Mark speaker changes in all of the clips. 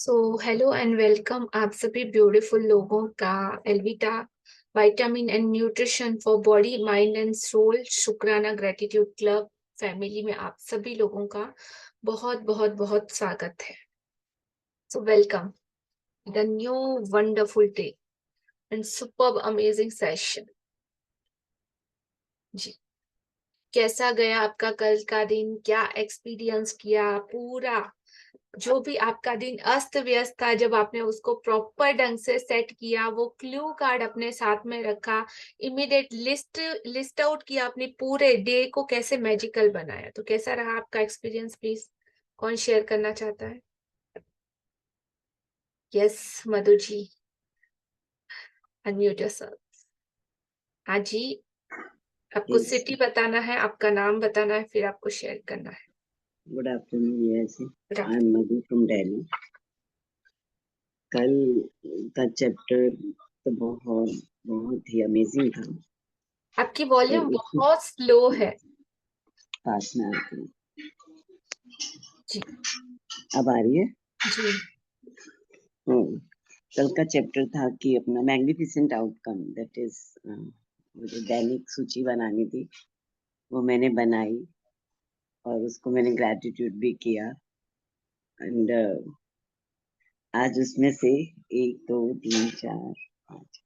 Speaker 1: Hello and welcome आप सभी beautiful लोगों का Elvita vitamin and nutrition for body mind and soul शुक्राना ग्रेटिट्यूड क्लब फैमिली में आप सभी लोगों का बहुत बहुत बहुत स्वागत है। Welcome the new wonderful day and superb amazing session. जी, कैसा गया आपका कल का दिन? क्या एक्सपीरियंस किया? पूरा जो भी आपका दिन अस्त व्यस्त था, जब आपने उसको प्रॉपर ढंग से सेट किया, वो क्लू कार्ड अपने साथ में रखा, इमीडिएट लिस्ट आउट किया, अपने पूरे डे को कैसे मैजिकल बनाया, तो कैसा रहा आपका एक्सपीरियंस? प्लीज कौन शेयर करना चाहता है? Yes, Madhu ji, unmute yourself. हाँ जी, आपको
Speaker 2: Yes,
Speaker 1: सिटी बताना है, आपका नाम बताना है, फिर आपको शेयर करना है।
Speaker 2: good afternoon. Yes,
Speaker 1: Good
Speaker 2: I'm
Speaker 1: afternoon।
Speaker 2: Madhu from Delhi. कल का चैप्टर तो बहुत बहुत ही अमेजिंग था।
Speaker 1: आपकी
Speaker 2: और
Speaker 1: वॉल्यूम
Speaker 2: उसके
Speaker 1: बहुत स्लो है।
Speaker 2: पास में आती हूँ।
Speaker 1: जी
Speaker 2: अब आ रही है?
Speaker 1: जी।
Speaker 2: हम्म, कल का चैप्टर था कि अपना मैग्निफिसेंट आउटकम, दैट इज मुझे दैनिक सूची बनानी थी, वो मैंने बनाई और उसको मैंने ग्रैटिट्यूड भी किया। एंड आज उसमें से 1 2 3 4 5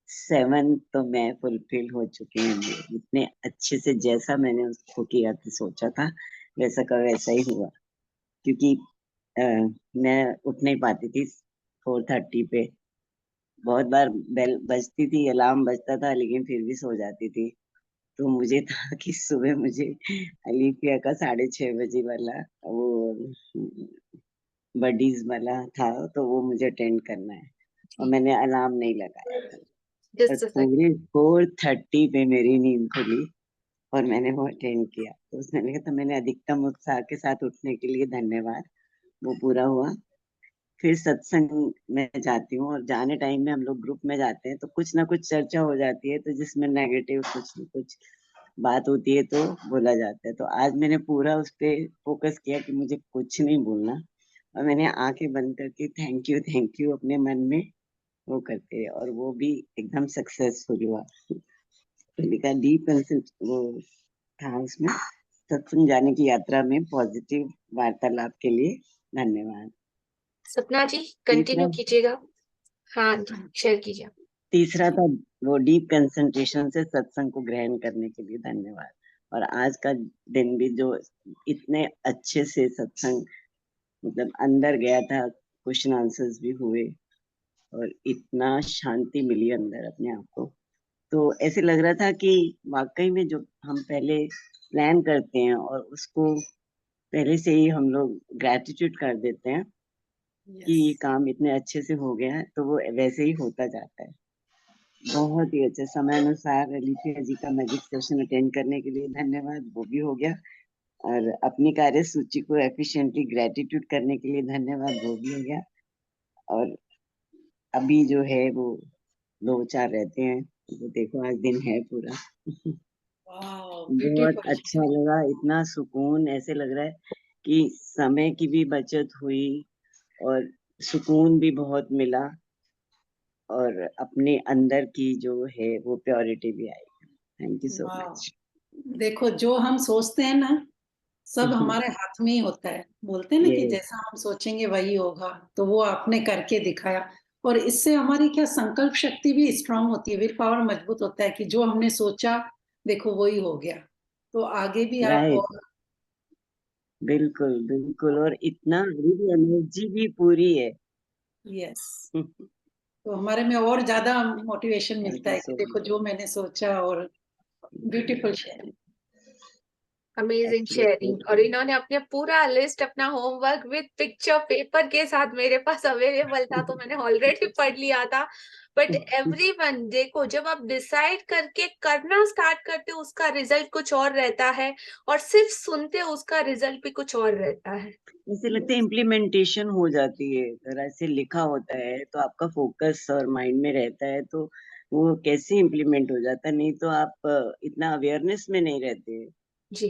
Speaker 2: 7 तो मैं फुलफिल हो चुकी हूँ। इतने अच्छे से जैसा मैंने उसको किया था, सोचा था, वैसा का वैसा ही हुआ। क्योंकि अ, मैं उठ नहीं पाती थी 4:30 पे। बहुत बार बेल बजती थी, अलार्म बजता था, लेकिन फिर भी सो जाती थी। तो मुझे था कि सुबह मुझे अलीफिया का 6:30 बजे वाला वो बडीज वाला था, तो वो मुझे अटेंड करना है और
Speaker 1: जी,
Speaker 2: मैंने अलार्म नहीं लगाया था। और
Speaker 1: जस्ट अ सेकंड।
Speaker 2: पूरे 4:30 पे मेरी नींद खुली और मैंने वो अटेंड किया। तो उसने कहा था, मैंने अधिकतम उत्साह के साथ उठने के लिए धन्यवाद, वो पूरा हुआ। फिर सत्संग में जाती हूँ और जाने टाइम में हम लोग ग्रुप में जाते हैं तो कुछ ना कुछ चर्चा हो जाती है, तो जिसमें नेगेटिव कुछ न कुछ बात होती है तो बोला जाता है। तो आज मैंने पूरा उस पे फोकस किया कि मुझे कुछ नहीं बोलना, और मैंने आंखें बंद करके थैंक यू अपने मन में वो करते, और वो भी एकदम सक्सेसफुल हुआ। तो लिखा डीप वो था उसमें, सत्संग जाने की यात्रा में पॉजिटिव वार्तालाप के लिए धन्यवाद।
Speaker 1: सपना जी,
Speaker 2: तीसरा
Speaker 1: कंटिन्यू कीजिएगा। हाँ जी, शेयर कीजिए।
Speaker 2: तीसरा था वो डीप कंसंट्रेशन से सत्संग को ग्रहण करने के लिए धन्यवाद। और आज का दिन भी जो इतने अच्छे से सत्संग, मतलब अंदर गया था, क्वेश्चन आंसर्स भी हुए और इतना शांति मिली अंदर अपने आप को। तो ऐसे लग रहा था कि वाकई में जो हम पहले प्लान करते हैं और उसको पहले से ही हम लोग ग्रेटिट्यूड कर देते हैं कि
Speaker 1: यस।
Speaker 2: ये काम इतने अच्छे से हो गया है, तो वो वैसे ही होता जाता है। बहुत ही अच्छा समय अनुसार अलीफिया जी का मैजिक सेशन अटेंड करने के लिए धन्यवाद, वो भी हो गया। और अपनी कार्य सूची को एफिशिएंटली ग्रेटिट्यूड करने के लिए धन्यवाद, वो भी हो गया। और अभी जो है वो 2 4 रहते हैं, वो देखो आज दिन है पूरा।
Speaker 1: वाओ,
Speaker 2: बहुत
Speaker 1: ब्यूटीफुल।
Speaker 2: अच्छा लगा, इतना सुकून, ऐसे लग रहा है कि समय की भी बचत हुई और सुकून भी बहुत मिला, और अपने अंदर की जो है वो प्योरिटी भी आई। थैंक यू सो
Speaker 3: वाह।
Speaker 2: मच।
Speaker 3: देखो, जो हम सोचते हैं ना, सब हमारे हाथ में ही होता है। बोलते हैं ना कि
Speaker 2: ये
Speaker 3: जैसा हम सोचेंगे वही होगा। तो वो आपने करके दिखाया, और इससे हमारी क्या संकल्प शक्ति भी स्ट्रांग होती है, विल पावर मजबूत होता है कि जो हमने सोचा, देखो वही हो गया। तो आगे भी आप
Speaker 2: राइट,
Speaker 3: और
Speaker 2: बिल्कुल बिल्कुल, और इतना मेरी एनर्जी भी पूरी है।
Speaker 3: यस, तो हमारे में और ज्यादा मोटिवेशन
Speaker 2: थैंक
Speaker 3: मिलता
Speaker 2: यू
Speaker 3: है कि
Speaker 2: सो
Speaker 3: देखो जो मैंने सोचा। और beautiful share.
Speaker 1: Amazing
Speaker 2: much.
Speaker 1: Sharing. और इन्होंने अपने पूरा लिस्ट, अपना होमवर्क विद पिक्चर पेपर के साथ मेरे पास अवेलेबल था, तो मैंने ऑलरेडी पढ़ लिया था। बट एवरीवन, देखो, जब आप डिसाइड करके करना स्टार्ट करते हो उसका रिजल्ट कुछ और रहता है, और सिर्फ सुनते हो उसका रिजल्ट भी कुछ और रहता है।
Speaker 2: ऐसे लगता है इम्प्लीमेंटेशन हो जाती है, अगर ऐसे लिखा होता है तो आपका फोकस और माइंड में रहता है, तो वो कैसे इम्प्लीमेंट हो जाता है, नहीं तो आप इतना अवेयरनेस में नहीं रहते।
Speaker 1: जी।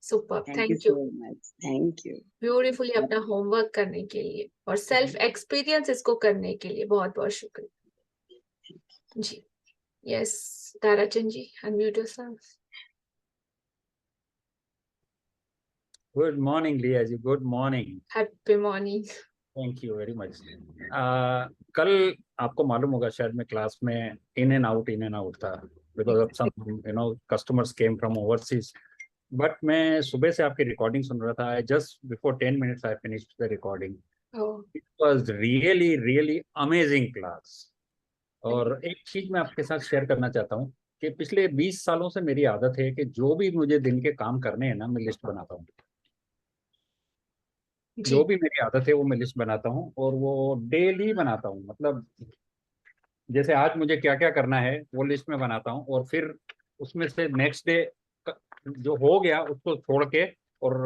Speaker 1: Super,
Speaker 2: thank you
Speaker 1: thank you
Speaker 2: so much, thank you.
Speaker 1: Beautifully अपना होमवर्क करने के लिए और सेल्फ एक्सपीरियंस इसको करने के लिए बहुत बहुत शुक्रिया जी। Yes, Tarachand ji, unmute yourself.
Speaker 4: Good morning Liya ji, good morning.
Speaker 1: Happy morning.
Speaker 4: Thank you very much. कल आपको मालूम होगा शायद मैं क्लास में इन एंड आउट था because of some customers came from overseas. But मैं सुबह से आपकी रिकॉर्डिंग सुन रहा था। I just before 10 minutes I finished the recording. It was really really amazing class. और एक चीज मैं आपके साथ शेयर करना चाहता हूँ कि पिछले 20 सालों से मेरी आदत है कि जो भी मुझे दिन के काम करने हैं ना, मैं लिस्ट बनाता हूँ। जो भी मेरी आदत है वो मैं लिस्ट बनाता हूँ और वो डेली बनाता हूँ। मतलब जैसे आज मुझे क्या क्या करना है वो लिस्ट में बनाता हूँ और फिर उसमें से नेक्स्ट डे जो हो गया उसको छोड़ के और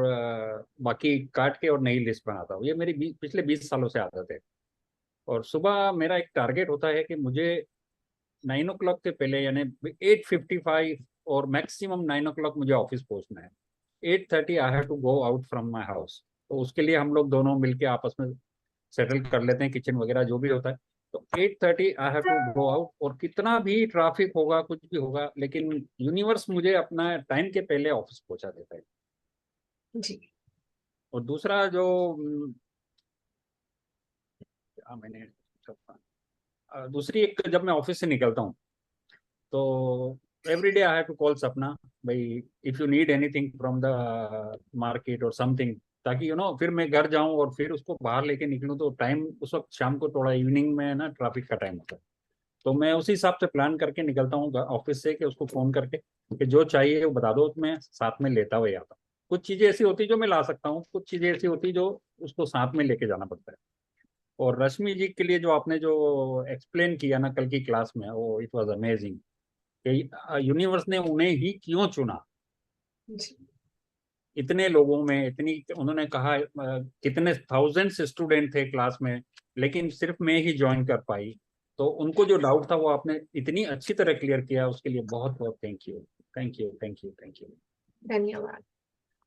Speaker 4: बाकी काट के और नई लिस्ट बनाता हूँ। ये मेरी पिछले 20 सालों से आदत है। और सुबह मेरा एक टारगेट होता है कि मुझे 9 o'clock से पहले यानी 8:55 और मैक्सिमम 9 o'clock मुझे ऑफिस पहुंचना है। 8:30 I have to go out from my house. तो उसके लिए हम लोग दोनों मिलके आपस में सेटल कर लेते हैं, किचन वगैरह जो भी होता है। तो 8:30 I have to go out और कितना भी ट्रैफिक होगा कुछ भी होगा, लेकिन यूनिवर्स मुझे अपना टाइम के पहले ऑफिस पहुंचा देता है
Speaker 1: जी।
Speaker 4: और दूसरा जो मैंने दूसरी एक, जब मैं ऑफिस से निकलता हूँ तो every day I have to call Sapna भाई if you need anything from the market और समथिंग, ताकि फिर मैं घर जाऊं और फिर उसको बाहर लेके निकलूं। तो टाइम उस वक्त शाम को थोड़ा इवनिंग में ना ट्रैफिक का टाइम होता है, तो मैं उसी हिसाब से प्लान करके निकलता हूँ ऑफिस से कि उसको फोन करके कि जो चाहिए वो बता दो, तो मैं साथ में लेता हुआ आता हूँ। कुछ चीजें ऐसी होती जो मैं ला सकता हूँ, कुछ चीजें ऐसी होती जो उसको साथ में लेके जाना पड़ता है। और रश्मि जी के लिए जो आपने जो एक्सप्लेन किया ना कल की क्लास में, वो इट वाज अमेजिंग कि यूनिवर्स ने उन्हें ही क्यों चुना।
Speaker 1: जी।
Speaker 4: इतने लोगों में इतनी, उन्होंने कहा कितने थाउजेंड्स स्टूडेंट थे क्लास में, लेकिन सिर्फ मैं ही ज्वाइन कर पाई। तो उनको जो डाउट था वो आपने इतनी अच्छी तरह क्लियर किया, उसके लिए बहुत बहुत thank you, thank you, thank you, thank you.
Speaker 1: धन्यवाद।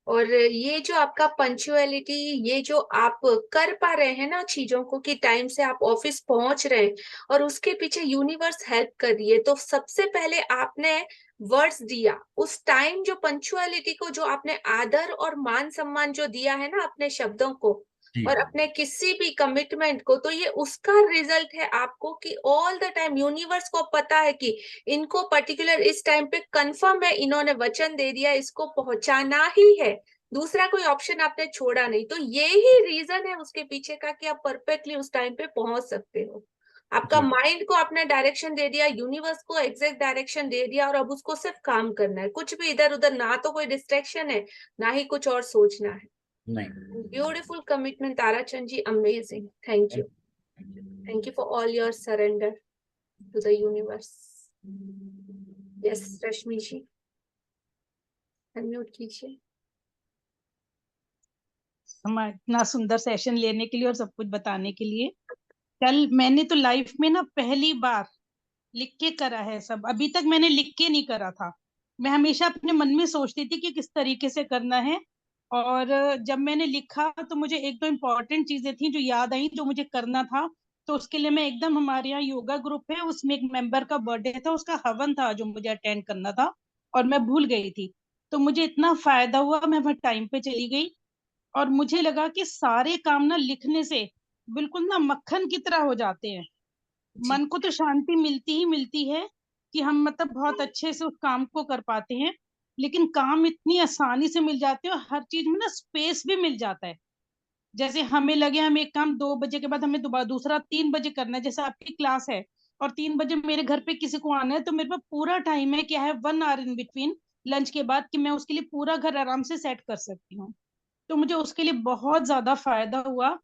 Speaker 1: और ये जो आपका पंक्चुअलिटी, ये जो आप कर पा रहे हैं ना चीजों को कि टाइम से आप ऑफिस पहुंच रहे हैं और उसके पीछे यूनिवर्स हेल्प कर रही है। तो सबसे पहले आपने वर्ड्स दिया उस टाइम, जो पंक्चुअलिटी को जो आपने आदर और मान सम्मान जो दिया है ना अपने शब्दों को और अपने किसी भी कमिटमेंट को, तो ये उसका रिजल्ट है आपको कि ऑल द टाइम यूनिवर्स को पता है कि इनको पर्टिकुलर इस टाइम पे कंफर्म है, इन्होंने वचन दे दिया, इसको पहुंचाना ही है, दूसरा कोई ऑप्शन आपने छोड़ा नहीं। तो ये ही रीजन है उसके पीछे का कि आप परफेक्टली उस टाइम पे पहुंच सकते हो। आपका माइंड को आपने डायरेक्शन दे दिया, यूनिवर्स को एग्जैक्ट डायरेक्शन दे दिया और अब उसको सिर्फ काम करना है, कुछ भी इधर उधर, ना तो कोई डिस्ट्रैक्शन है ना ही कुछ और सोचना है।
Speaker 4: नहीं,
Speaker 1: Beautiful commitment, Tarachand ji. Amazing. Thank you. Thank you for all your surrender to the universe. Yes, Rashmi ji. Unmute कीजिए।
Speaker 5: हमारा इतना सुंदर सेशन लेने के लिए और सब कुछ बताने के लिए। कल मैंने तो लाइफ में ना पहली बार लिख के करा है सब। अभी तक मैंने लिख के नहीं करा था। मैं हमेशा अपने मन में सोचती थी कि किस तरीके से करना है, और जब मैंने लिखा तो मुझे एक दो इम्पोर्टेंट चीजें थी जो याद आई जो मुझे करना था। तो उसके लिए मैं एकदम, हमारे यहाँ योगा ग्रुप है, उसमें एक मेंबर का बर्थडे था, उसका हवन था जो मुझे अटेंड करना था और मैं भूल गई थी। तो मुझे इतना फायदा हुआ, मैं वह टाइम पे चली गई और मुझे लगा कि सारे काम ना लिखने से बिल्कुल ना मक्खन की तरह हो जाते हैं। मन को तो शांति मिलती ही मिलती है कि हम मतलब बहुत अच्छे से उस काम को कर पाते हैं, लेकिन काम इतनी आसानी से मिल जाते हैं और हर चीज में ना स्पेस भी मिल जाता है। जैसे हमें लगे हम एक काम 2 बजे के बाद हमें दोबारा दूसरा 3 बजे करना है, जैसे आपकी क्लास है और 3 बजे मेरे घर पे किसी को आना है, तो मेरे पास पूरा टाइम है, क्या है, 1 आवर इन बिटवीन लंच के बाद, कि मैं उसके लिए पूरा घर आराम से सेट कर सकती हूँ। तो मुझे उसके लिए बहुत ज्यादा फायदा हुआ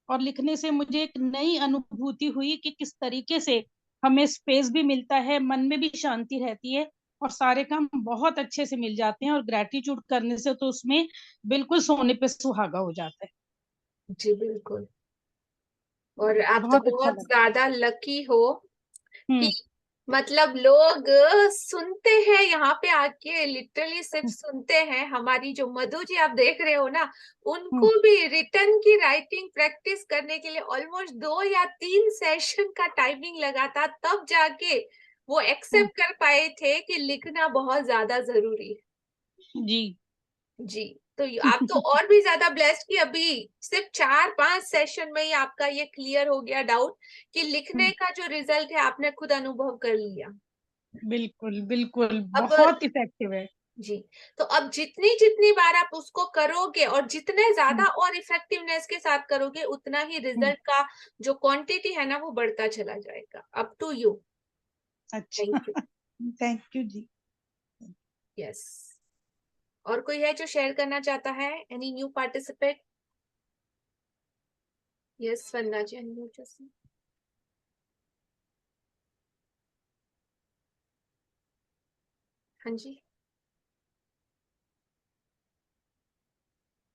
Speaker 5: और लिखने से मुझे एक नई अनुभूति हुई कि किस तरीके से हमें स्पेस भी मिलता है, मन में भी शांति रहती है और सारे काम बहुत अच्छे से मिल जाते हैं। और ग्रेटिट्यूड करने से तो उसमें बिल्कुल सोने पे सुहागा हो जाता है।
Speaker 1: जी बिल्कुल। और आप तो
Speaker 5: बहुत अच्छा
Speaker 1: बहुत
Speaker 5: लगा।
Speaker 1: ज्यादा लकी हो कि मतलब लोग सुनते हैं यहाँ पे आके, लिटरली सिर्फ सुनते हैं। हमारी जो मधु जी आप देख रहे हो ना, उनको भी रिटर्न की राइटिंग प्रैक्टिस करने के लिए ऑलमोस्ट 2 या 3 सेशन का टाइमिंग लगा था, तब जाके वो एक्सेप्ट कर पाए थे कि लिखना बहुत ज्यादा जरूरी है।
Speaker 5: जी
Speaker 1: जी, तो आप तो और भी ज्यादा ब्लेस्ड कि अभी सिर्फ 4-5 सेशन में ही आपका ये क्लियर हो गया डाउट कि लिखने का जो रिजल्ट है आपने खुद अनुभव कर लिया।
Speaker 5: बिल्कुल बिल्कुल,
Speaker 1: अब
Speaker 5: बहुत इफेक्टिव है।
Speaker 1: जी, तो अब जितनी जितनी बार आप उसको करोगे और जितने ज्यादा और इफेक्टिवनेस के साथ करोगे, उतना ही रिजल्ट का जो क्वांटिटी है ना वो बढ़ता चला जाएगा। Up to you.
Speaker 5: अच्छा,
Speaker 1: थैंक यू।
Speaker 5: थैंक यू जी।
Speaker 1: यस, और कोई है जो शेयर करना चाहता है? Any new participate? Yes Vandana ji, unmute yourself. हाँ जी,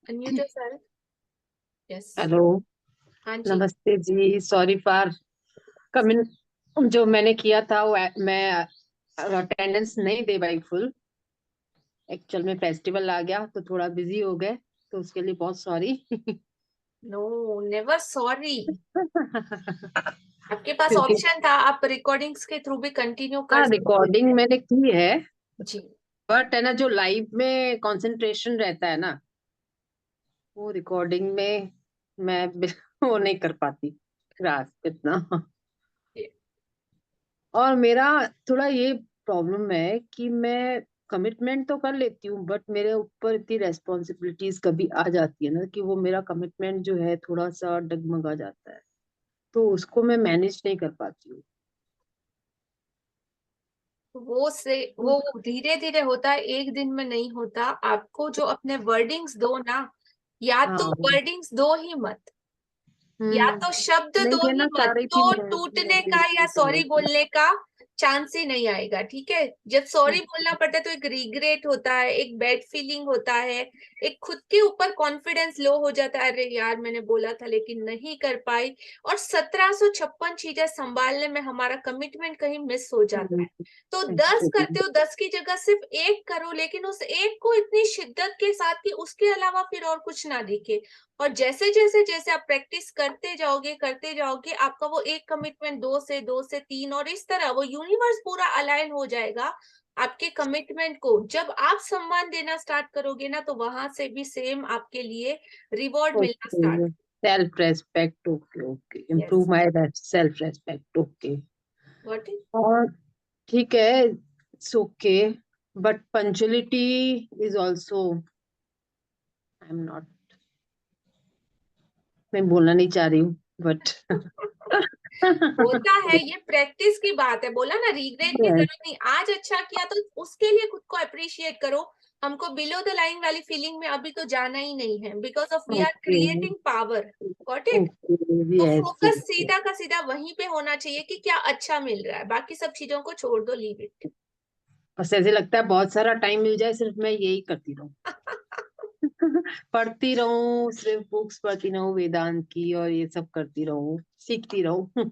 Speaker 1: अनम्यूट योरसेल्फ। यस।
Speaker 6: हेलो,
Speaker 1: हाँ जी।
Speaker 6: नमस्ते जी। Sorry for coming. जो मैंने किया था वो मैं अटेंडेंस नहीं दे पाई फुल। एक्चुअल में फेस्टिवल आ गया तो थोड़ा बिजी हो गए, तो उसके लिए बहुत सॉरी।
Speaker 1: No, never sorry. आपके पास
Speaker 6: क्योंकि
Speaker 1: ऑप्शन था, आप रिकॉर्डिंग्स के थ्रू भी कंटिन्यू कर
Speaker 6: हाँ,
Speaker 1: सकते
Speaker 6: रिकॉर्डिंग
Speaker 1: थे।
Speaker 6: मैंने की है,
Speaker 1: जी।
Speaker 6: बट है ना जो लाइव में कंसंट्रेशन रहता है ना, वो रिकॉर्डिंग में मैं वो नहीं कर पाती ग्रास्प इतना। और मेरा थोड़ा ये प्रॉब्लम है कि मैं कमिटमेंट तो कर लेती हूँ, बट मेरे ऊपर इतनी रेस्पॉन्सिबिलिटीज कभी आ जाती है ना कि वो मेरा कमिटमेंट जो है थोड़ा सा डगमगा जाता है, तो उसको मैं मैनेज नहीं कर पाती हूँ।
Speaker 1: वो धीरे धीरे होता है, एक दिन में नहीं होता। आपको जो अपने वर्डिंग्स दो ना, या तो
Speaker 6: हाँ।
Speaker 1: वर्डिंग्स दो ही मत, या तो शब्द
Speaker 6: नहीं
Speaker 1: दो ही
Speaker 6: देना चाह
Speaker 1: मत,
Speaker 6: रही थी
Speaker 1: तो
Speaker 6: मैं।
Speaker 1: टूटने का या सॉरी बोलने का चांस ही नहीं आएगा। ठीक है, जब सॉरी बोलना पड़ता है तो एक रिग्रेट होता है, एक बैड फीलिंग होता है, एक खुद के ऊपर कॉन्फिडेंस लो हो जाता है, अरे यार मैंने बोला था लेकिन नहीं कर पाई। और 1756 चीजें संभालने में हमारा कमिटमेंट कहीं मिस हो जाता है। तो 10 करते हो, 10 की जगह सिर्फ 1 करो, लेकिन उस 1 को इतनी शिद्दत के साथ कि उसके अलावा फिर और कुछ ना दिखे। और जैसे जैसे जैसे आप प्रैक्टिस करते जाओगे, आपका वो एक कमिटमेंट 2 से 2 से 3, और इस तरह वो यूनिवर्स पूरा अलाइन हो जाएगा आपके कमिटमेंट को। जब आप सम्मान देना स्टार्ट करोगे ना, तो वहां से भी सेम आपके लिए रिवॉर्ड मिलना start.
Speaker 6: Self respect, okay okay,
Speaker 1: yes,
Speaker 6: improve my self respect, okay.
Speaker 1: What is.
Speaker 6: और ठीक है, it's okay, but punctuality is also, I am not, मैं बोलना नहीं चाह रही हूँ, बट
Speaker 1: होता है, ये प्रैक्टिस की बात है। बोला ना, रिग्रेट की जरूरत नहीं। आज अच्छा किया तो उसके लिए खुद को अप्रिशिएट करो। हमको बिलो द लाइन वाली फीलिंग में अभी तो जाना ही नहीं है, because of we are
Speaker 6: okay
Speaker 1: creating power. Got it.
Speaker 6: Okay,
Speaker 1: तो
Speaker 6: यस
Speaker 1: फोकस
Speaker 6: यस।
Speaker 1: सीधा का सीधा वहीं पे होना चाहिए कि क्या अच्छा मिल रहा है, बाकी सब चीजों को छोड़ दो, लीव इट।
Speaker 6: बस ऐसे लगता है बहुत सारा टाइम मिल जाए सिर्फ मैं यही करती रहूं। पढ़ती रहूं, सिर्फ बुक्स पढ़ती रहूं वेदांत की, और ये सब करती रहूं, सीखती रहूं।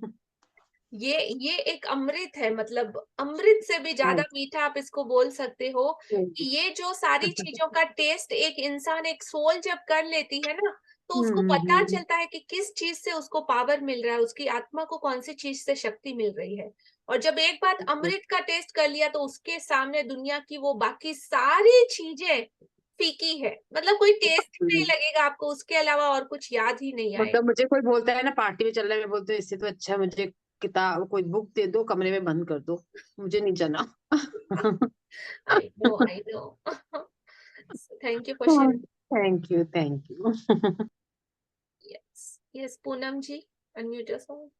Speaker 1: ये एक अमृत है, मतलब अमृत से भी ज्यादा मीठा आप इसको बोल सकते हो। कि ये जो सारी चीजों का टेस्ट एक इंसान, एक सोल जब कर लेती है ना, तो उसको पता चलता है कि किस चीज से उसको पावर मिल रहा है, उसकी आत्मा को कौन सी चीज से शक्ति मिल रही है। और जब एक बार अमृत का टेस्ट कर लिया, तो उसके सामने दुनिया की वो बाकी सारी चीजें फीकी है। मतलब कोई टेस्ट ही नहीं लगेगा आपको, उसके अलावा और कुछ याद ही नहीं आएगा।
Speaker 6: मतलब मुझे कोई बोलता है ना पार्टी में चलने में, बोलते हैं इससे तो अच्छा मुझे किताब कोई बुक दे दो, कमरे में बंद कर दो, मुझे नहीं जाना।
Speaker 1: I know, I know. So thank you for sharing.
Speaker 6: Thank you thank you.
Speaker 1: Yes. Yes, Poonam ji, unmute yourself.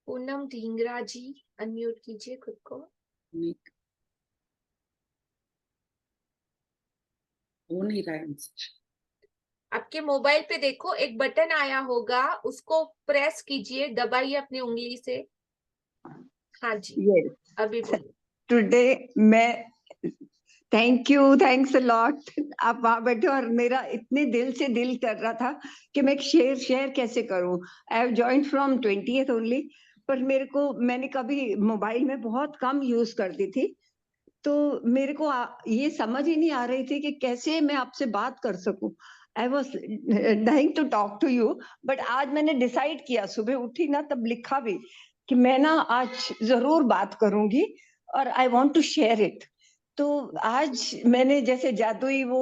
Speaker 1: Poonam Dhingra ji, unmute कीजिए खुद को।
Speaker 3: हो नहीं रहा है उनसे।
Speaker 1: आपके मोबाइल पे देखो, एक बटन आया होगा, उसको प्रेस कीजिए, दबाइए अपनी उंगली से। हाँ जी,
Speaker 7: Yes.
Speaker 1: अभी बोलिए।
Speaker 7: Today मैं थैंक्स अ लॉट। आप वहां बैठे और मेरा इतने दिल से दिल कर रहा था कि मैं शेयर कैसे करूं। आई have joined from 20th only, पर मैंने कभी मोबाइल में बहुत कम यूज करती थी, तो मेरे को ये समझ ही नहीं आ रही थी कि कैसे मैं आपसे बात कर सकूं। I was dying to talk to you, but आज मैंने डिसाइड किया, सुबह उठी ना तब लिखा भी कि मैं ना आज जरूर बात करूंगी और I want to share it. तो आज मैंने जैसे जादुई वो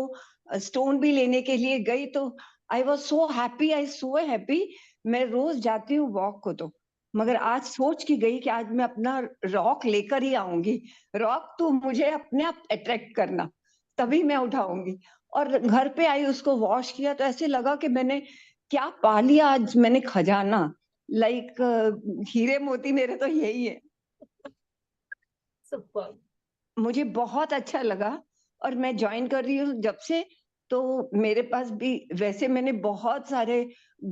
Speaker 7: स्टोन भी लेने के लिए गई, तो आई वॉज सो हैप्पी। मैं रोज जाती हूँ वॉक को, तो मगर आज सोच के गई कि आज मैं अपना रॉक लेकर ही आऊंगी। रॉक तो मुझे अपने आप अट्रैक्ट करना, तभी मैं उठाऊंगी। और घर पे आई, उसको वॉश किया, तो ऐसे लगा कि मैंने क्या पा लिया आज, मैंने खजाना। लाइक हीरे मोती मेरे तो यही है।
Speaker 1: सुपर।
Speaker 7: मुझे बहुत अच्छा लगा और मैं ज्वाइन कर रही हूँ जब से। तो मेरे पास भी वैसे मैंने बहुत सारे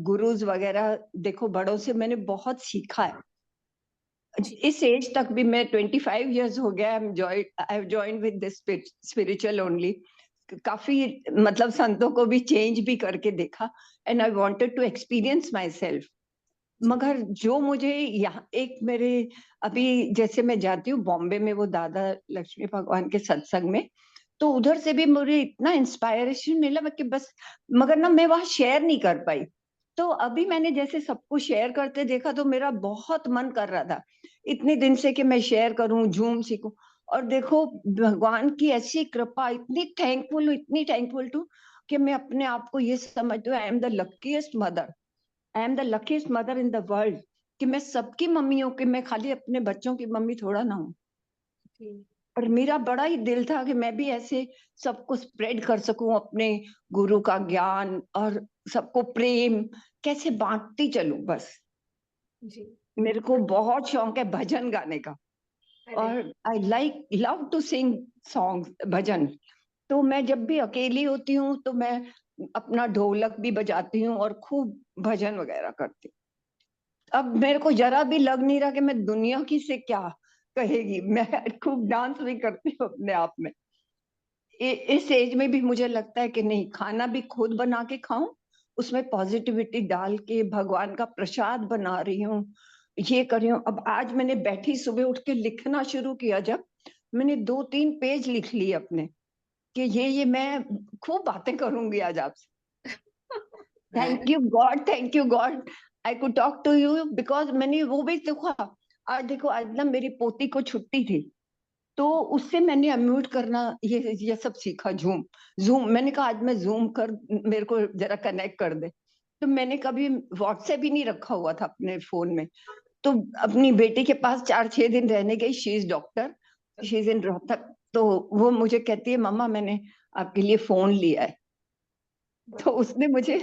Speaker 7: गुरुज वगैरह, देखो बड़ों से मैंने बहुत सीखा है। इस एज तक भी मैं 25 years हो गया, I have joined with this spiritual only. काफी मतलब संतों को भी चेंज भी करके देखा, and I wanted to experience myself. मगर जो मुझे यहाँ एक मेरे अभी जैसे मैं जाती हूँ बॉम्बे में वो दादा लक्ष्मी भगवान के सत्संग में, तो उधर से भी मुझे इतना इंस्पायरेशन मिला कि बस, मगर ना मैं वहां शेयर नहीं कर पाई। तो अभी मैंने जैसे सबको शेयर करते देखा, तो मेरा बहुत मन कर रहा था इतने दिन से कि मैं शेयर करूं, झूम सीखूं। और देखो भगवान की ऐसी कृपा, इतनी थैंकफुल टू कि मैं अपने आप को ये समझती हूँ, I am the luckiest mother, I am the luckiest mother in the world. कि मैं सबकी मम्मी हूँ, कि मैं खाली अपने बच्चों की मम्मी थोड़ा ना हूँ। और मेरा बड़ा ही दिल था कि मैं भी ऐसे सबको स्प्रेड कर सकूं अपने गुरु का ज्ञान, और सबको प्रेम कैसे बांटती चलूं बस।
Speaker 1: जी।
Speaker 7: मेरे को बहुत शौक है भजन गाने का, और I love to sing song, bhajan. तो मैं जब भी अकेली होती हूँ तो मैं अपना ढोलक भी बजाती हूँ और खूब भजन वगैरह करती हूँ। अब मेरे को जरा भी लग नहीं रहा कि मैं दुनिया की से क्या कहेगी, मैं खूब डांस भी करती हूँ अपने आप में। इस एज में भी मुझे लगता है कि नहीं, खाना भी खुद बना के खाऊं, उसमें पॉजिटिविटी डाल के भगवान का प्रसाद बना रही हूँ, ये कर रही हूँ। अब आज मैंने बैठी सुबह उठ के लिखना शुरू किया, जब मैंने 2-3 पेज लिख लिए अपने कि ये मैं खूब बातें करूंगी आज आपसे। Thank you God I could talk to you, because मैंने वो भी देखो आज ना मेरी पोती को छुट्टी थी, तो उससे मैंने अम्यूट करना ये सब सीखा। जूम मैंने कहा आज मैं जूम कर, मेरे को जरा कनेक्ट कर दे। तो मैंने कभी व्हाट्सएप ही नहीं रखा हुआ था अपने फोन में। तो अपनी बेटी के पास 4-6 दिन रहने गई, she is doctor, she is in Rohtak. तो वो मुझे कहती है मम्मा मैंने आपके लिए फोन लिया है। तो उसने मुझे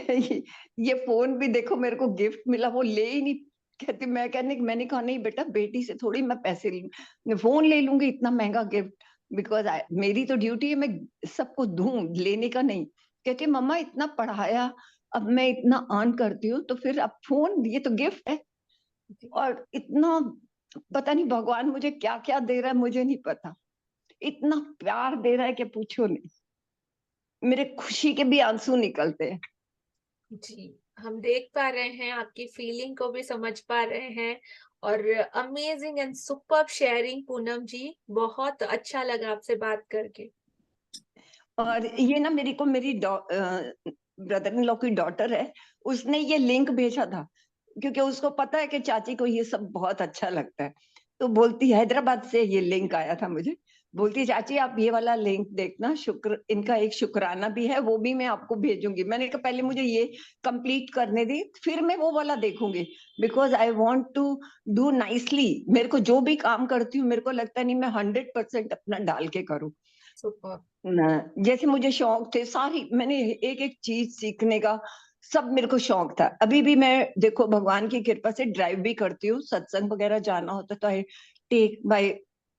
Speaker 7: ये फोन भी देखो मेरे को गिफ्ट मिला, वो ले ही नहीं, कहती मैंने कहा नहीं बेटा, बेटी से थोड़ी मैं पैसे फोन ले लूंगी, इतना महंगा गिफ्ट, बिकॉज मेरी तो ड्यूटी है मैं सबको दूं, लेने का नहीं। कहती मम्मा इतना पढ़ाया, अब मैं इतना अर्न करती हूँ, तो फिर अब फोन, ये तो गिफ्ट है। और इतना पता नहीं भगवान मुझे क्या क्या दे रहा है, मुझे नहीं पता। इतना प्यार दे रहा है कि पूछो नहीं, मेरे खुशी के भी आंसू निकलते हैं।
Speaker 1: जी, हम देख पा रहे हैं, आपकी फीलिंग को भी समझ पा रहे हैं। और amazing and superb sharing Poonam ji, बहुत अच्छा लगा आपसे बात करके।
Speaker 7: और ये ना मेरी ब्रदर इन लॉ की डॉटर है, उसने ये लिंक भेजा था, क्योंकि उसको पता है कि चाची को ये सब बहुत अच्छा लगता है। तो बोलती, हैदराबाद से ये लिंक आया था मुझे, बोलती चाची आप ये वाला लिंक देखना, शुक्र इनका एक शुक्राना भी है, वो भी मैं आपको भेजूंगी। मैंने कहा पहले मुझे ये कंप्लीट करने दी, फिर मैं वो वाला देखूंगी, because I want to do nicely. मेरे को जो भी काम करती हूँ, मेरे को लगता नहीं मैं 100% अपना डाल के करूँ। जैसे मुझे शौक थे सारी, मैंने एक एक चीज सीखने का सब मेरे को शौक था। अभी भी मैं देखो भगवान की कृपा से ड्राइव भी करती हूँ, सत्संग वगैरह जाना होता तो आई टेक बाय,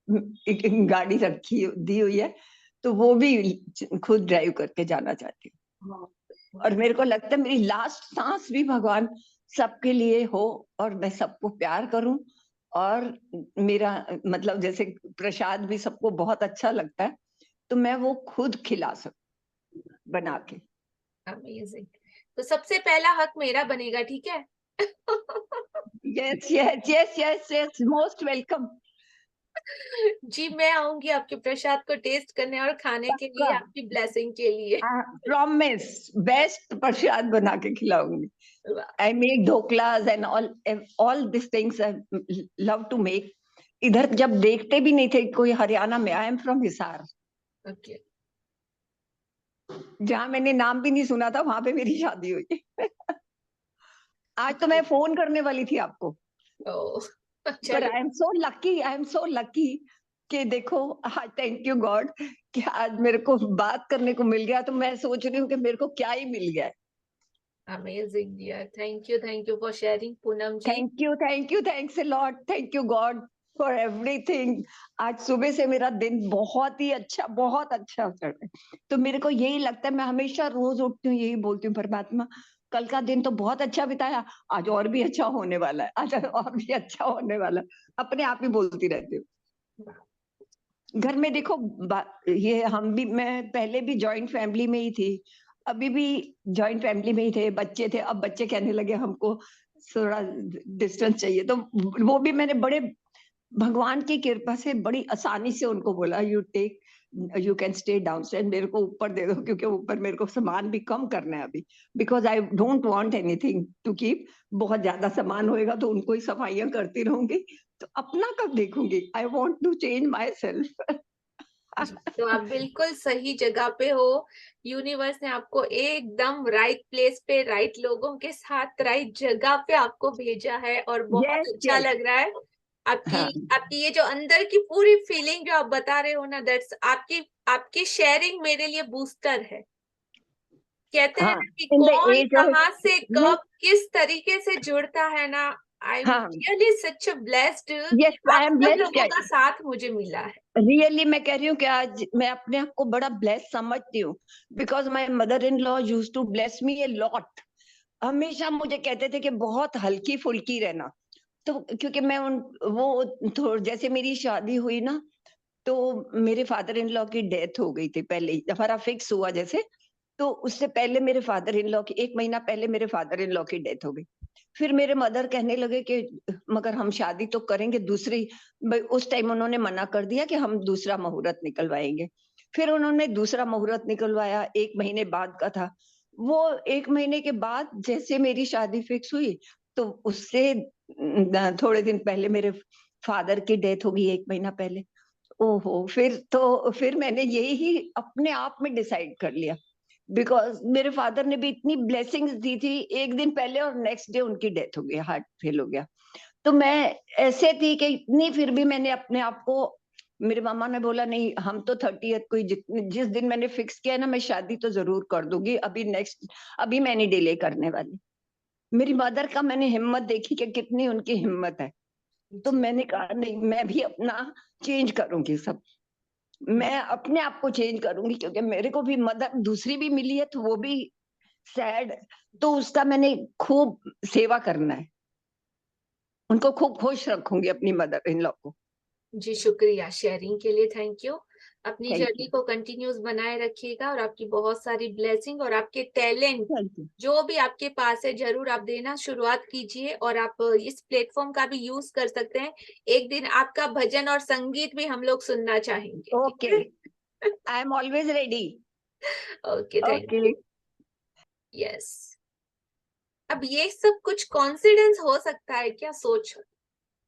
Speaker 7: गाड़ी रखी दी हुई है, तो वो भी खुद ड्राइव करके जाना चाहती हूँ। और मेरे को लगता है मेरी लास्ट सांस भी भगवान सबके लिए हो, और मैं सबको प्यार करूं। और मेरा मतलब जैसे प्रसाद भी सबको बहुत अच्छा लगता है, तो मैं वो खुद खिला सकूं बना के।
Speaker 1: अमेजिंग। तो सबसे पहला हक मेरा बनेगा, ठीक है?
Speaker 7: Yes yes yes yes yes, most welcome.
Speaker 1: जी, मैं आऊंगी आपके प्रसाद को टेस्ट करने और खाने के लिए,
Speaker 7: पक्का,
Speaker 1: आपकी ब्लेसिंग के लिए।
Speaker 7: प्रॉमिस, बेस्ट प्रसाद बना के खिलाऊंगी। I make dhoklas and all these things I love to make. इधर जब देखते भी नहीं थे कोई हरियाणा में, I am from Hisar,
Speaker 1: okay.
Speaker 7: जहां मैंने नाम भी नहीं सुना था, वहां पे मेरी शादी हुई। आज तो मैं फोन करने वाली थी आपको,
Speaker 1: ओह,
Speaker 7: पर
Speaker 1: चलो।
Speaker 7: I am so lucky, I am so lucky कि देखो, थैंक यू गॉड कि आज मेरे को बात करने को मिल गया। तो मैं सोच रही हूँ कि मेरे को क्या ही मिल गया है।
Speaker 1: Amazing dear, thank you for sharing Poonam ji.
Speaker 7: Thank you, thanks a lot, thank you God for everything. आज सुबह से मेरा दिन बहुत अच्छा चल रहा है। तो मेरे को यही लगता है, मैं हमेशा रोज उठती हूँ यही बोलती हूँ, परमात्मा कल का दिन तो बहुत अच्छा बिताया, आज और भी अच्छा होने वाला है, आज और भी अच्छा होने वाला है। अपने आप ही बोलती रहती हूँ। घर में देखो, ये हम भी, मैं पहले भी जॉइंट फैमिली में ही थी, अभी भी जॉइंट फैमिली में ही थे, बच्चे थे। अब बच्चे कहने लगे हमको थोड़ा डिस्टेंस चाहिए, तो वो भी मैंने बड़े भगवान की कृपा से बड़ी आसानी से उनको बोला, यू कैन स्टे डाउनस्टेयर्स, मेरे को ऊपर दे दो, क्योंकि ऊपर मेरे को सामान भी कम करना है अभी, because I don't want anything to keep. बहुत ज्यादा सामान होएगा तो उनको ही सफाइयां करती रहूंगी, तो अपना कब देखूंगी। I want to change myself.
Speaker 1: तो आप बिल्कुल सही जगह पे हो। यूनिवर्स ने आपको एकदम राइट प्लेस पे, राइट लोगों के साथ, राइट जगह पे आपको भेजा है, और बहुत
Speaker 7: यस
Speaker 1: अच्छा
Speaker 7: यस,
Speaker 1: लग रहा है। आपकी
Speaker 7: हाँ
Speaker 1: आपकी ये जो अंदर की पूरी फीलिंग जो आप बता रहे हो ना, दैट्स आपकी आपकी शेयरिंग मेरे लिए बूस्टर है। कहते हैं
Speaker 7: हाँ,
Speaker 1: ना कि
Speaker 7: इन द
Speaker 1: कौन
Speaker 7: एज ऑफ,
Speaker 1: कहाँ से कब किस तरीके से जुड़ता है ना। आई एम
Speaker 7: हाँ
Speaker 1: रियली सच ब्लेस्ड
Speaker 7: यस,
Speaker 1: कि
Speaker 7: आई
Speaker 1: आप
Speaker 7: एम
Speaker 1: सब
Speaker 7: ब्लेस्ड।
Speaker 1: लोगों का साथ मुझे मिला है।
Speaker 7: रियली मैं कह रही हूँ कि आज मैं अपने आप को बड़ा ब्लेस समझती हूँ, because my mother in law use to bless me a lot. हमेशा मुझे कहते थे कि बहुत हल्की फुल्की रहना। तो क्योंकि मैं उन वो जैसे मेरी शादी हुई ना, तो मेरे फादर इन लॉ की डेथ हो गई थी पहले ही, हमारा फिक्स हुआ जैसे, तो उससे पहले मेरे फादर इन लॉ की, 1 महीना पहले मेरे फादर इन लॉ की डेथ हो गई। फिर मेरे मदर कहने लगे कि मगर हम शादी तो करेंगे दूसरी। उस टाइम उन्होंने मना कर दिया कि हम दूसरा मुहूर्त निकलवाएंगे। फिर उन्होंने दूसरा मुहूर्त निकलवाया, 1 महीने बाद का था वो। 1 महीने के बाद जैसे मेरी शादी फिक्स हुई, तो उससे थोड़े दिन पहले मेरे फादर की डेथ हो गई, 1 महीना पहले। ओहो, फिर मैंने यही अपने आप में डिसाइड कर लिया, बिकॉज मेरे फादर ने भी इतनी ब्लेसिंग्स दी थी, एक दिन पहले और नेक्स्ट डे उनकी डेथ हो गई, हार्ट फेल हो गया। तो मैं ऐसे थी कि इतनी, फिर भी मैंने अपने आप को, मेरे मामा ने बोला नहीं, हम तो 30th को जिस दिन मैंने फिक्स किया ना, मैं शादी तो जरूर कर दूंगी, अभी मैं नहीं डिले करने वाली। मेरी मदर का मैंने हिम्मत देखी कि कितनी उनकी हिम्मत है। तो
Speaker 1: जी।
Speaker 7: मैंने कहा नहीं, मैं भी अपना चेंज करूंगी सब, मैं अपने आप को चेंज करूंगी, क्योंकि मेरे को भी मदर दूसरी भी मिली है, तो वो भी सैड, तो उसका मैंने खूब सेवा करना है, उनको खूब खुश रखूंगी, अपनी मदर इन लॉ को।
Speaker 1: जी, शुक्रिया शेयरिंग के लिए, थैंक यू। अपनी
Speaker 7: थैंक
Speaker 1: जर्नी
Speaker 7: यू,
Speaker 1: को कंटिन्यूस बनाए रखिएगा, और आपकी बहुत सारी ब्लेसिंग और आपके टैलेंट
Speaker 7: थैंक यू।
Speaker 1: जो भी आपके पास है, जरूर आप देना शुरुआत कीजिए। और आप इस प्लेटफॉर्म का भी यूज कर सकते हैं। एक दिन आपका भजन और संगीत भी हम लोग सुनना चाहेंगे,
Speaker 7: ओके,
Speaker 1: ठीक है?
Speaker 7: I am always ready.
Speaker 1: Okay, thank
Speaker 7: okay,
Speaker 1: you. Yes. अब ये सब कुछ कॉन्फिडेंस हो सकता है क्या? सोचो,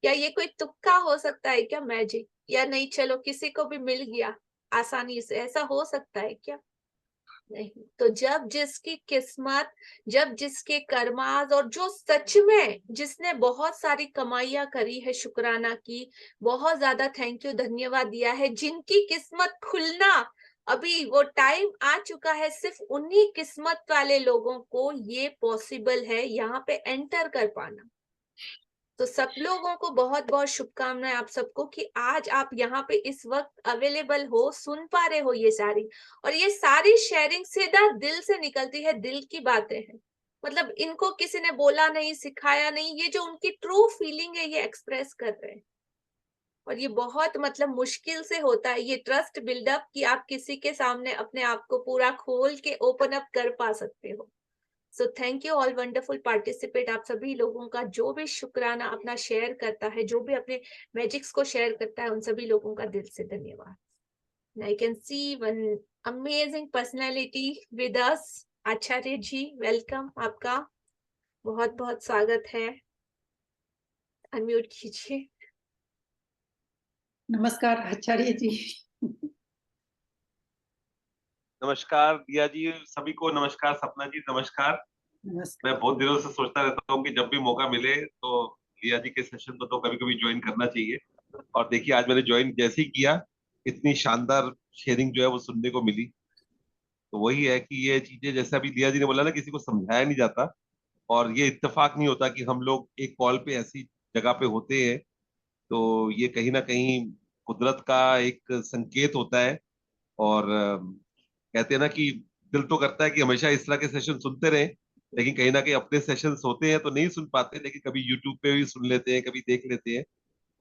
Speaker 1: या ये कोई तुक्का हो सकता है क्या, मैजिक? या नहीं, चलो किसी को भी मिल गया आसानी से, ऐसा हो सकता है क्या? नहीं। तो जब जिसकी किस्मत, जब जिसके कर्माज, और जो सच में जिसने बहुत सारी कमाइयां करी है, शुक्राना की, बहुत ज्यादा थैंक यू, धन्यवाद दिया है, जिनकी किस्मत खुलना अभी वो टाइम आ चुका है, सिर्फ उन्हीं किस्मत वाले लोगों को ये पॉसिबल है यहाँ पे एंटर कर पाना। तो सब लोगों को बहुत बहुत शुभकामनाएं आप सबको, कि आज आप यहाँ पे इस वक्त अवेलेबल हो, सुन पा रहे हो ये सारी, और ये सारी शेयरिंग सीधा दिल से निकलती है, दिल की बातें हैं। मतलब इनको किसी ने बोला नहीं, सिखाया नहीं, ये जो उनकी ट्रू फीलिंग है, ये एक्सप्रेस कर रहे हैं। और ये बहुत मतलब मुश्किल से होता है, ये ट्रस्ट बिल्डअप कि आप किसी के सामने अपने आप को पूरा खोल के ओपन अप कर पा सकते हो। सो thank you all wonderful participate. आप सभी लोगों का जो भी शुक्राना अपना शेयर करता है, जो भी अपने मैजिक्स को शेयर करता है, उन सभी लोगों का दिल से धन्यवाद। I can see one amazing personality with us, Acharya ji, welcome, आपका बहुत बहुत स्वागत है। अनम्यूट कीजिए।
Speaker 3: नमस्कार आचार्य जी।
Speaker 8: नमस्कार दिया जी, सभी को नमस्कार। सपना जी नमस्कार।
Speaker 3: नमस्कार।
Speaker 8: मैं बहुत दिनों से सोचता रहता हूँ कि जब भी मौका मिले तो दिया जी के सेशन को तो कभी कभी ज्वाइन करना चाहिए। और देखिए आज मैंने ज्वाइन जैसे ही किया, इतनी शानदार शेयरिंग जो है वो सुनने को मिली। तो वही है कि ये चीजें जैसे अभी दिया जी ने बोला ना, किसी को समझाया नहीं जाता और ये इत्तेफाक नहीं होता कि हम लोग एक कॉल पे ऐसी जगह पे होते हैं। तो ये कहीं ना कहीं कुदरत का एक संकेत होता है। और कहते हैं ना कि दिल तो करता है कि हमेशा इस तरह के सेशन सुनते रहें, लेकिन कहीं ना कहीं अपने सेशंस होते हैं तो नहीं सुन पाते, लेकिन कभी यूट्यूब पे भी सुन लेते हैं, कभी देख लेते हैं।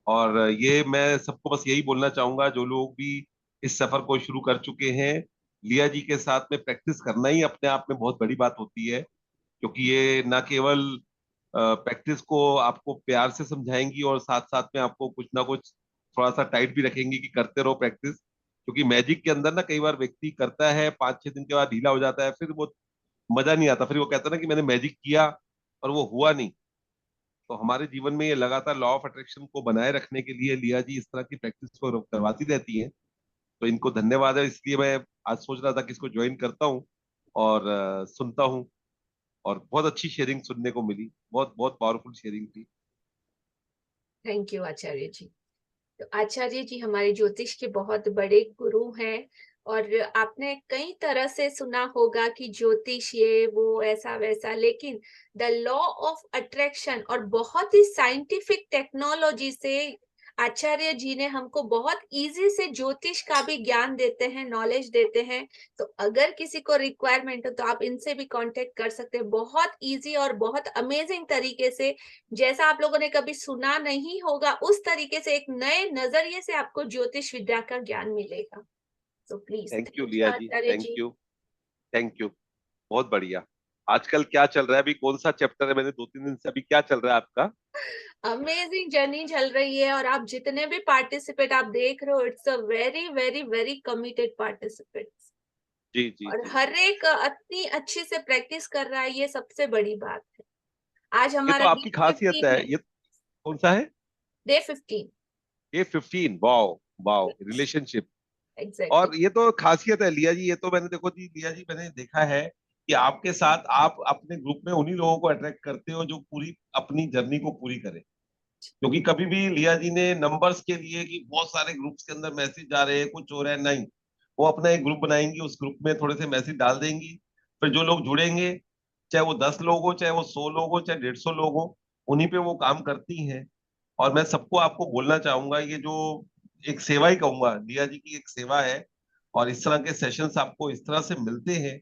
Speaker 8: और ये मैं सबको बस यही बोलना चाहूंगा, जो लोग भी इस सफर को शुरू कर चुके हैं, लिया जी के साथ में प्रैक्टिस करना ही अपने आप में बहुत बड़ी बात होती है। क्योंकि ये ना केवल प्रैक्टिस को आपको प्यार से समझाएंगी और साथ साथ में आपको कुछ ना कुछ थोड़ा सा टाइट भी रखेंगी कि करते रहो प्रैक्टिस। क्योंकि मैजिक के अंदर ना कई बार व्यक्ति करता है, 5-6 दिन के बाद ढीला हो जाता है, फिर वो मजा नहीं आता, फिर वो कहता है ना कि मैंने मैजिक किया और वो हुआ नहीं। तो हमारे जीवन में ये लगातार लॉ ऑफ अट्रैक्शन को बनाए रखने के लिए लिया जी इस तरह की प्रैक्टिस को करवाती रहती है। तो इनको धन्यवाद है। इसलिए मैं आज सोच रहा था कि इसको ज्वाइन करता हूँ और सुनता हूँ। और बहुत अच्छी शेयरिंग सुनने को मिली, बहुत बहुत पावरफुल शेयरिंग थी।
Speaker 1: थैंक यू आचार्य जी। तो आचार्य जी हमारे ज्योतिष के बहुत बड़े गुरु हैं, और आपने कई तरह से सुना होगा कि ज्योतिष ये वो ऐसा वैसा, लेकिन द लॉ ऑफ अट्रैक्शन और बहुत ही साइंटिफिक टेक्नोलॉजी से आचार्य जी ने हमको बहुत इजी से ज्योतिष का भी ज्ञान देते हैं, नॉलेज देते हैं। तो अगर किसी को रिक्वायरमेंट हो तो आप इनसे भी कांटेक्ट कर सकते हैं, बहुत इजी और बहुत अमेजिंग तरीके से, जैसा आप लोगों ने कभी सुना नहीं होगा उस तरीके से, एक नए नजरिए से आपको ज्योतिष विद्या का ज्ञान मिलेगा। तो please
Speaker 8: thank you
Speaker 1: thank you
Speaker 8: Liya ji,
Speaker 1: Acharya
Speaker 8: thank
Speaker 1: ji.
Speaker 8: You, thank you. बहुत बढ़िया। आजकल क्या चल रहा है, अभी कौन सा चैप्टर है? मैंने 2-3 दिन से, अभी क्या चल रहा है आपका?
Speaker 1: अमेजिंग जर्नी चल रही है, और आप जितने भी पार्टिसिपेट आप देख रहे हो, it's a very very very committed participates,
Speaker 8: जी जी
Speaker 1: और
Speaker 8: जी।
Speaker 1: हर एक इतनी अच्छी से प्रैक्टिस कर रहा है, ये सबसे बड़ी बात है। आज
Speaker 8: ये तो
Speaker 1: हमारा
Speaker 8: आपकी
Speaker 1: डे
Speaker 8: खासियत
Speaker 1: 15
Speaker 8: है।
Speaker 1: है।
Speaker 8: ये कौन सा है?
Speaker 1: डे 15।
Speaker 8: ये 15। Wow wow, relationship.
Speaker 1: एग्जैक्टली।
Speaker 8: और ये तो खासियत है लिया जी। ये तो मैंने, देखो जी लिया जी, मैंने देखा है कि आपके साथ आप अपने ग्रुप में उन्हीं लोगों को अट्रैक्ट करते हो जो पूरी अपनी जर्नी को पूरी करें। क्योंकि कभी भी लिया जी ने नंबर्स के लिए कि बहुत सारे ग्रुप्स के अंदर मैसेज आ रहे हैं, कुछ हो रहा है, नहीं। वो अपना एक ग्रुप बनाएंगी, उस ग्रुप में थोड़े से मैसेज डाल देंगी, फिर जो लोग जुड़ेंगे, चाहे वो 10 लोग हो, चाहे वो 100 लोग हो, चाहे 150 लोग हो, उन्हीं पे वो काम करती हैं। और मैं सबको आपको बोलना चाहूंगा, ये जो एक सेवा ही कहूंगा, लिया जी की एक सेवा है। और इस तरह के सेशंस आपको इस तरह से मिलते हैं,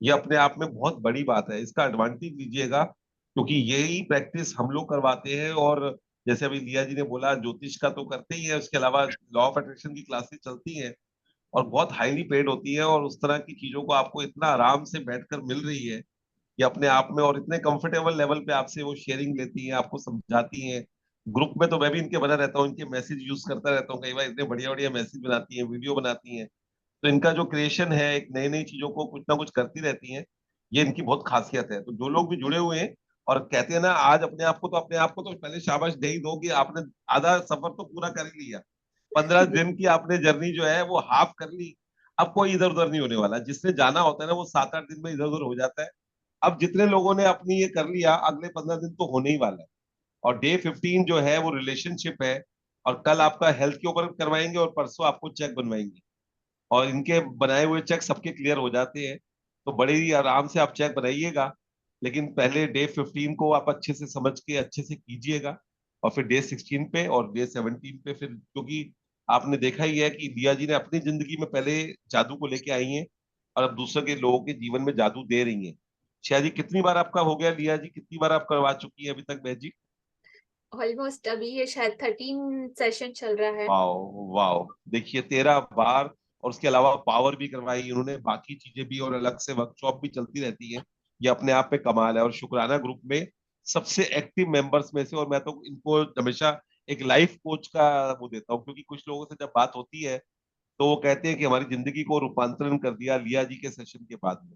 Speaker 8: ये अपने आप में बहुत बड़ी बात है। इसका एडवांटेज लीजिएगा, क्योंकि यही प्रैक्टिस हम लोग करवाते हैं। और जैसे अभी लिया जी ने बोला, ज्योतिष का तो करते ही है, उसके अलावा लॉ ऑफ अट्रैक्शन की क्लासेस चलती हैं और बहुत हाईली पेड होती है। और उस तरह की चीजों को आपको इतना आराम से बैठकर मिल रही है कि अपने आप में, और इतने कंफर्टेबल लेवल पे आपसे वो शेयरिंग लेती हैं, आपको समझाती हैं। ग्रुप में तो मैं भी इनके बना रहता हूँ, इनके मैसेज यूज करता रहता हूँ, कई बार इतने बढ़िया बढ़िया मैसेज बनाती हैं, वीडियो बनाती हैं। तो इनका जो क्रिएशन है, एक नई नई चीजों को कुछ ना कुछ करती रहती हैं, ये इनकी बहुत खासियत है। तो जो लोग भी जुड़े हुए हैं और कहते हैं ना, आज अपने आप को तो, अपने आप को तो पहले शाबाश दे ही दो कि आपने आधा सफर तो पूरा कर ही लिया। 15 दिन की आपने जर्नी जो है वो हाफ कर ली। अब कोई इधर उधर नहीं होने वाला। जिसने जाना होता है ना, वो 7-8 दिन में इधर उधर हो जाता है। अब जितने लोगों ने अपनी ये कर लिया, अगले 15 दिन तो होने ही वाला है। और डे 15 जो है वो रिलेशनशिप है। और कल आपका हेल्थ के ऊपर करवाएंगे और परसों आपको चेक बनवाएंगे। और इनके बनाए हुए चेक सबके क्लियर हो जाते हैं। तो बड़े ही आराम से आप चेक बनाइएगा। लेकिन पहले डे 15 को आप अच्छे से समझ के अच्छे से कीजिएगा, और फिर डे 16 पे और डे 17 पे फिर, क्योंकि आपने देखा ही है कि दिया जी ने अपनी जिंदगी में पहले जादू को लेके आई हैं और अब दूसरे के लोगों के जीवन में जादू दे रही हैं। शायद जी कितनी बार आपका हो गया लिया जी, कितनी बार आप करवा चुकी है अभी तक मैजिक?
Speaker 1: ऑलमोस्ट अभी ये शायद 13 सेशन चल रहा है।
Speaker 8: वाओ वाओ, देखिए 13 बार, और उसके अलावा पावर भी करवाई उन्होंने, बाकी चीजें भी, और अलग से वर्कशॉप भी चलती रहती है। ये अपने आप में कमाल है, और शुक्राना ग्रुप में सबसे एक्टिव मेंबर्स में से, और मैं तो इनको हमेशा एक लाइफ कोच का वो देता हूँ, क्योंकि कुछ लोगों से जब बात होती है तो वो कहते हैं कि हमारी जिंदगी को रूपांतरण कर दिया लिया जी के सेशन के बाद में।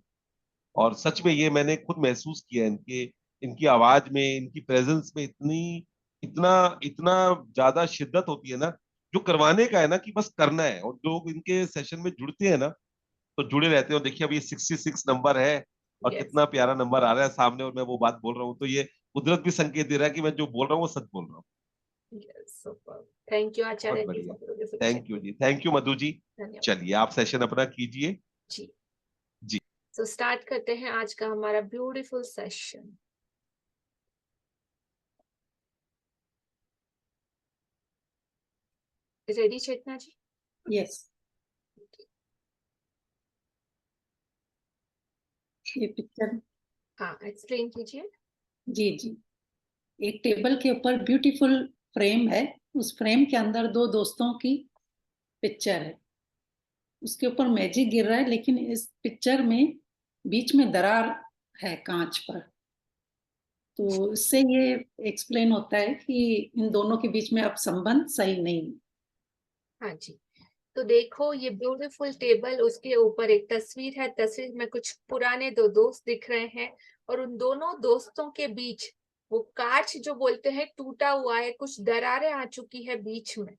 Speaker 8: और सच में ये मैंने खुद महसूस किया है, इनके इनकी आवाज में, इनकी प्रेजेंस में इतनी इतना इतना ज्यादा शिद्दत होती है ना, जो करवाने का है ना कि बस करना है। और लोग इनके सेशन में जुड़ते हैं ना, तो जुड़े रहते हैं। और देखिए अब ये 66 नंबर है, और
Speaker 1: यस
Speaker 8: कितना प्यारा नंबर आ रहा है सामने, और मैं वो बात बोल रहा हूँ, तो ये कुदरत भी संकेत दे रहा है कि मैं जो बोल रहा हूँ वो सच बोल रहा हूँ।
Speaker 1: Yes, super. थैंक यू
Speaker 8: बहुत
Speaker 1: आचार्य जी
Speaker 8: बढ़िया।
Speaker 1: फॉर ब्यूटीफुल
Speaker 8: थैंक यू जी, थैंक यू मधु जी।
Speaker 1: धन्यवाद
Speaker 8: चलिए आप सेशन अपना कीजिए
Speaker 1: जी।
Speaker 8: जी।
Speaker 1: तो स्टार्ट करते हैं आज का हमारा ब्यूटीफुल सेशन। रेडी चेतना जी?
Speaker 3: यस, ये पिक्चर,
Speaker 1: हाँ, एक्सप्लेन कीजिए।
Speaker 3: जी जी, एक टेबल के ऊपर ब्यूटीफुल फ्रेम है, उस फ्रेम के अंदर दो दोस्तों की पिक्चर है, उसके ऊपर मैजिक गिर रहा है, लेकिन इस पिक्चर में बीच में दरार है कांच पर। तो इससे ये एक्सप्लेन होता है कि इन दोनों के बीच में अब संबंध सही नहीं है।
Speaker 1: हाँ जी, तो देखो ये ब्यूटीफुल टेबल, उसके ऊपर एक तस्वीर है। तस्वीर में कुछ पुराने दो दोस्त दिख रहे हैं, और उन दोनों दोस्तों के बीच वो कांच जो बोलते हैं टूटा हुआ है, कुछ दरारें आ चुकी है बीच में।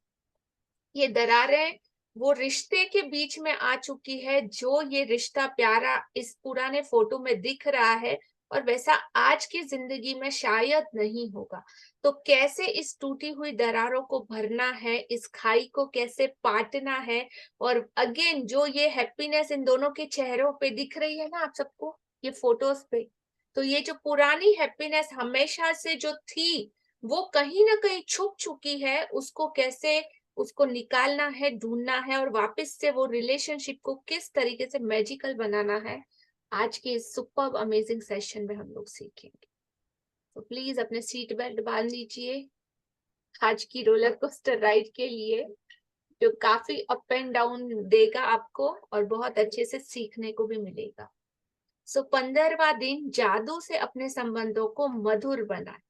Speaker 1: ये दरारें वो रिश्ते के बीच में आ चुकी है, जो ये रिश्ता प्यारा इस पुराने फोटो में दिख रहा है, और वैसा आज की जिंदगी में शायद नहीं होगा। तो कैसे इस टूटी हुई दरारों को भरना है, इस खाई को कैसे पाटना है, और अगेन जो ये हैप्पीनेस इन दोनों के चेहरों पे दिख रही है ना आप सबको, ये फोटोज पे, तो ये जो पुरानी हैप्पीनेस हमेशा से जो थी, वो कहीं ना कहीं छुप चुकी है, उसको कैसे उसको निकालना है, ढूंढना है, और वापस से वो रिलेशनशिप को किस तरीके से मैजिकल बनाना है, आज के इस सुपर्ब अमेजिंग सेशन में हम लोग सीखेंगे। तो प्लीज अपने सीट बेल्ट बांध लीजिए आज की रोलर कोस्टर राइड के लिए, जो काफी अप एंड डाउन देगा आपको, और बहुत अच्छे से सीखने को भी मिलेगा। सो 15वां दिन, जादू से अपने संबंधों को मधुर बनाए।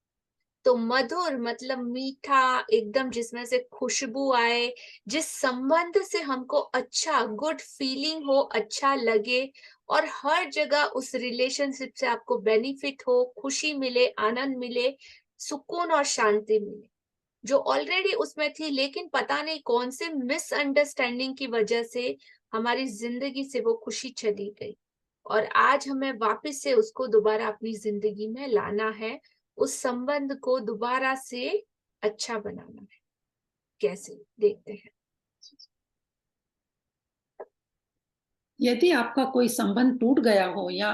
Speaker 1: तो मधुर मतलब मीठा, एकदम जिसमें से खुशबू आए, जिस संबंध से हमको अच्छा गुड फीलिंग हो, अच्छा लगे, और हर जगह उस रिलेशनशिप से आपको बेनिफिट हो, खुशी मिले, आनंद मिले, सुकून और शांति मिले, जो ऑलरेडी उसमें थी, लेकिन पता नहीं कौन से मिसअंडरस्टैंडिंग की वजह से हमारी जिंदगी से वो खुशी चली गई, और आज हमें वापस से उसको दोबारा अपनी जिंदगी में लाना है, उस संबंध को दोबारा से अच्छा बनाना है। कैसे, देखते हैं।
Speaker 3: यदि आपका कोई संबंध टूट गया हो, या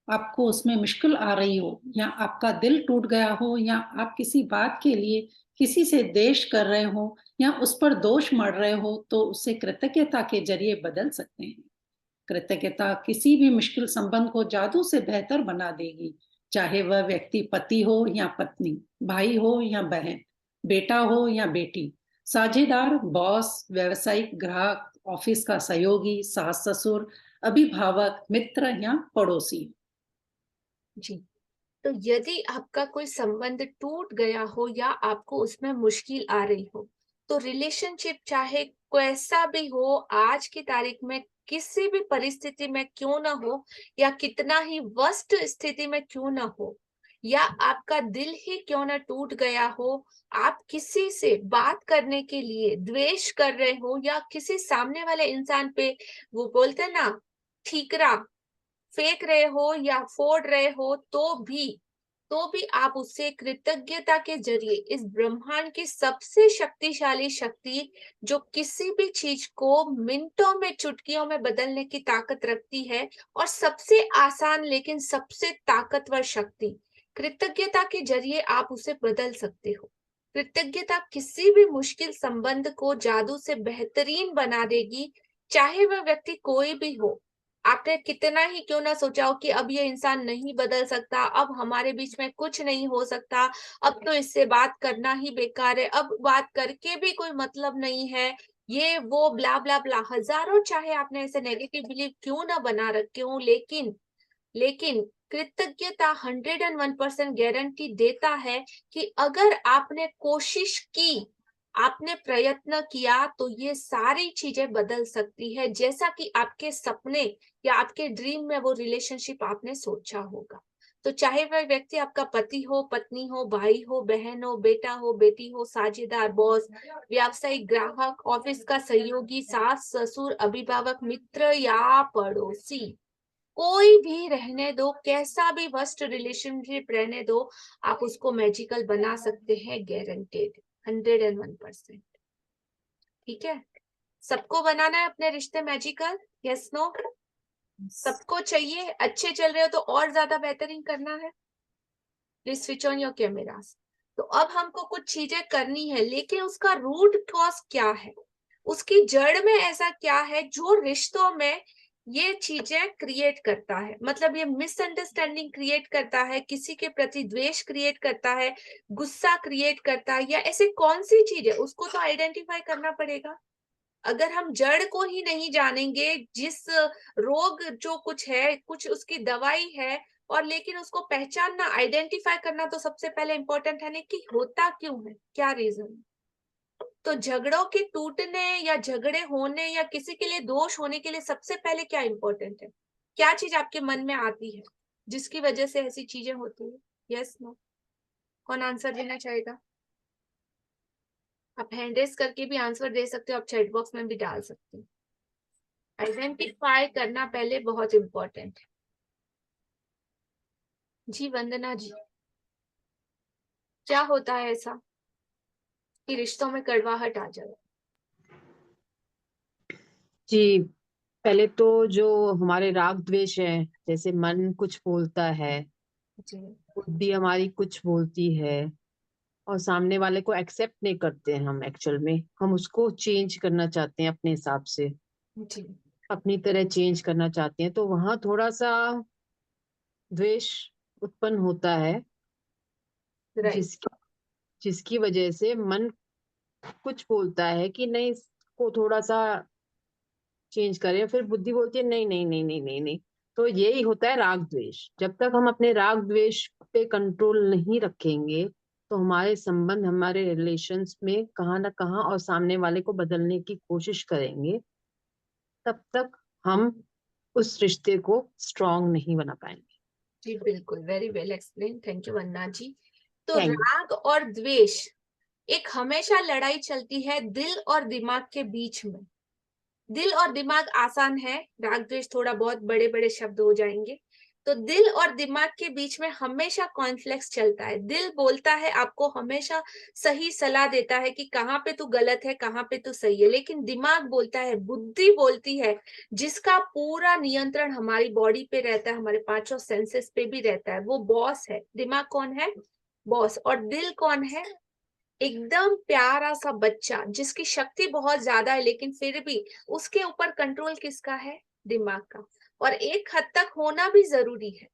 Speaker 3: आपको उसमें मुश्किल आ रही हो, या आपका दिल टूट गया हो, या आप किसी बात के लिए किसी से द्वेष कर रहे हो, या उस पर दोष मढ़ रहे हो, तो उसे कृतज्ञता के जरिए बदल सकते हैं। कृतज्ञता किसी भी मुश्किल संबंध को जादू से बेहतर बना देगी, चाहे वह व्यक्ति पति हो या पत्नी, भाई हो या बहन, बेटा हो या बेटी, साझेदार, बॉस, व्यावसायिक ग्राहक, ऑफिस का सहयोगी, सास ससुर, अभिभावक, मित्र या पड़ोसी।
Speaker 1: जी, तो यदि आपका कोई संबंध टूट गया हो, या आपको उसमें मुश्किल आ रही हो, तो रिलेशनशिप चाहे कैसा भी हो, आज की तारीख में किसी भी परिस्थिति में क्यों ना हो, या कितना ही वर्स्ट स्थिति में क्यों ना हो, या आपका दिल ही क्यों ना टूट गया हो, आप किसी से बात करने के लिए द्वेष कर रहे हो, या किसी सामने वाले इंसान पे वो बोलते हैं ना ठीकरा फेंक रहे हो या फोड़ रहे हो, तो भी आप उससे कृतज्ञता के जरिए इस ब्रह्मांड की सबसे शक्तिशाली शक्ति, जो किसी भी चीज को मिनटों में, चुटकियों में बदलने की ताकत रखती है, और सबसे आसान लेकिन सबसे ताकतवर शक्ति, कृतज्ञता के जरिए आप उसे बदल सकते हो। कृतज्ञता किसी भी मुश्किल संबंध को जादू से बेहतरीन बना देगी, चाहे वह व्यक्ति कोई भी हो। आपने कितना ही क्यों ना सोचा हो कि अब ये इंसान नहीं बदल सकता, अब हमारे बीच में कुछ नहीं हो सकता, अब तो इससे बात करना ही बेकार है, अब बात करके भी कोई मतलब नहीं है, ये वो ब्ला ब्ला ब्ला, हजारों चाहे आपने ऐसे नेगेटिव बिलीव क्यों ना बना रखे हो, लेकिन कृतज्ञता 101% गारंटी देता है कि अगर आपने कोशिश की, आपने प्रयत्न किया, तो ये सारी चीजें बदल सकती है, जैसा कि आपके सपने या आपके ड्रीम में वो रिलेशनशिप आपने सोचा होगा। तो चाहे वह व्यक्ति आपका पति हो, पत्नी हो, भाई हो, बहन हो, बेटा हो, बेटी हो, साझेदार, बॉस, व्यावसायिक ग्राहक, ऑफिस का सहयोगी, सास, ससुर, अभिभावक, मित्र या पड़ोसी, कोई भी रहने दो, कैसा भी वर्स्ट रिलेशनशिप रहने दो, आप उसको मैजिकल बना सकते हैं, गारंटेड 101%। ठीक है, सबको बनाना है अपने रिश्ते मैजिकल, यस नो? सबको चाहिए, अच्छे चल रहे हो तो और ज्यादा बेहतरीन करना है। Please switch on your cameras. तो अब हमको कुछ चीजें करनी है, लेकिन उसका रूट कॉज क्या है, उसकी जड़ में ऐसा क्या है जो रिश्तों में ये चीजें क्रिएट करता है, मतलब ये मिसअंडरस्टैंडिंग क्रिएट करता है, किसी के प्रति द्वेष क्रिएट करता है, गुस्सा क्रिएट करता है, या ऐसी कौन सी चीज है, उसको तो आइडेंटिफाई करना पड़ेगा। अगर हम जड़ को ही नहीं जानेंगे, जिस रोग जो कुछ है, कुछ उसकी दवाई है, और लेकिन उसको पहचानना, आइडेंटिफाई करना तो सबसे पहले इंपॉर्टेंट है नहीं कि होता क्यों है, क्या रीजन। तो झगड़ों के टूटने या झगड़े होने या किसी के लिए दोष होने के लिए सबसे पहले क्या इंपॉर्टेंट है, क्या चीज आपके मन में आती है जिसकी वजह से ऐसी चीजें होती है, यस नो? कौन आंसर देना चाहेगा? आप हैंड रेस करके भी आंसर दे सकते हो, आप चैट बॉक्स में भी डाल सकते हो। आइडेंटिफाई करना पहले बहुत इंपॉर्टेंट है। जी वंदना जी, क्या होता है ऐसा कि रिश्तों में कड़वाहट आ जाए?
Speaker 6: जी, पहले तो जो हमारे राग द्वेष है, जैसे मन कुछ बोलता है,
Speaker 1: जी
Speaker 6: बुद्धि हमारी कुछ बोलती है, और सामने वाले को एक्सेप्ट नहीं करते हैं हम, एक्चुअल में हम उसको चेंज करना चाहते हैं अपने हिसाब से,
Speaker 1: जी
Speaker 6: अपनी तरह चेंज करना चाहते हैं, तो वहां थोड़ा सा द्वेष उत्पन्न होता है,
Speaker 1: राइट।
Speaker 6: जिसकी जिसकी वजह से मन कुछ बोलता है कि नहीं, इसको थोड़ा सा चेंज करें, फिर बुद्धि बोलती है नहीं नहीं नहीं नहीं नहीं नहीं। तो यही होता है राग द्वेष। जब तक हम अपने राग द्वेष पे कंट्रोल नहीं रखेंगे, तो हमारे संबंध, हमारे रिलेशंस में कहाँ ना कहाँ और सामने वाले को बदलने की कोशिश करेंगे, तब तक हम उस रिश्ते को स्ट्रांग नहीं बना पाएंगे।
Speaker 1: जी बिल्कुल, very well explain, thank you Vandana ji. तो
Speaker 6: थैंक यू।
Speaker 1: राग और द्वेष, एक हमेशा लड़ाई चलती है दिल और दिमाग के बीच में। दिल और दिमाग आसान है, राग द्वेष थोड़ा बहुत बड़े बड़े शब्द हो जाएंगे। तो दिल और दिमाग के बीच में हमेशा कॉन्फ्लिक्ट चलता है। दिल बोलता है आपको, हमेशा सही सलाह देता है कि कहाँ पे तू गलत है, कहाँ पे तू सही है, लेकिन दिमाग बोलता है, बुद्धि बोलती है, जिसका पूरा नियंत्रण हमारी बॉडी पे रहता है, हमारे पांचों सेंसेस पे भी रहता है, वो बॉस है। दिमाग कौन है? बॉस। और दिल कौन है? एकदम प्यारा सा बच्चा जिसकी शक्ति बहुत ज्यादा है, लेकिन फिर भी उसके ऊपर कंट्रोल किसका है? दिमाग का। और एक हद तक होना भी जरूरी है,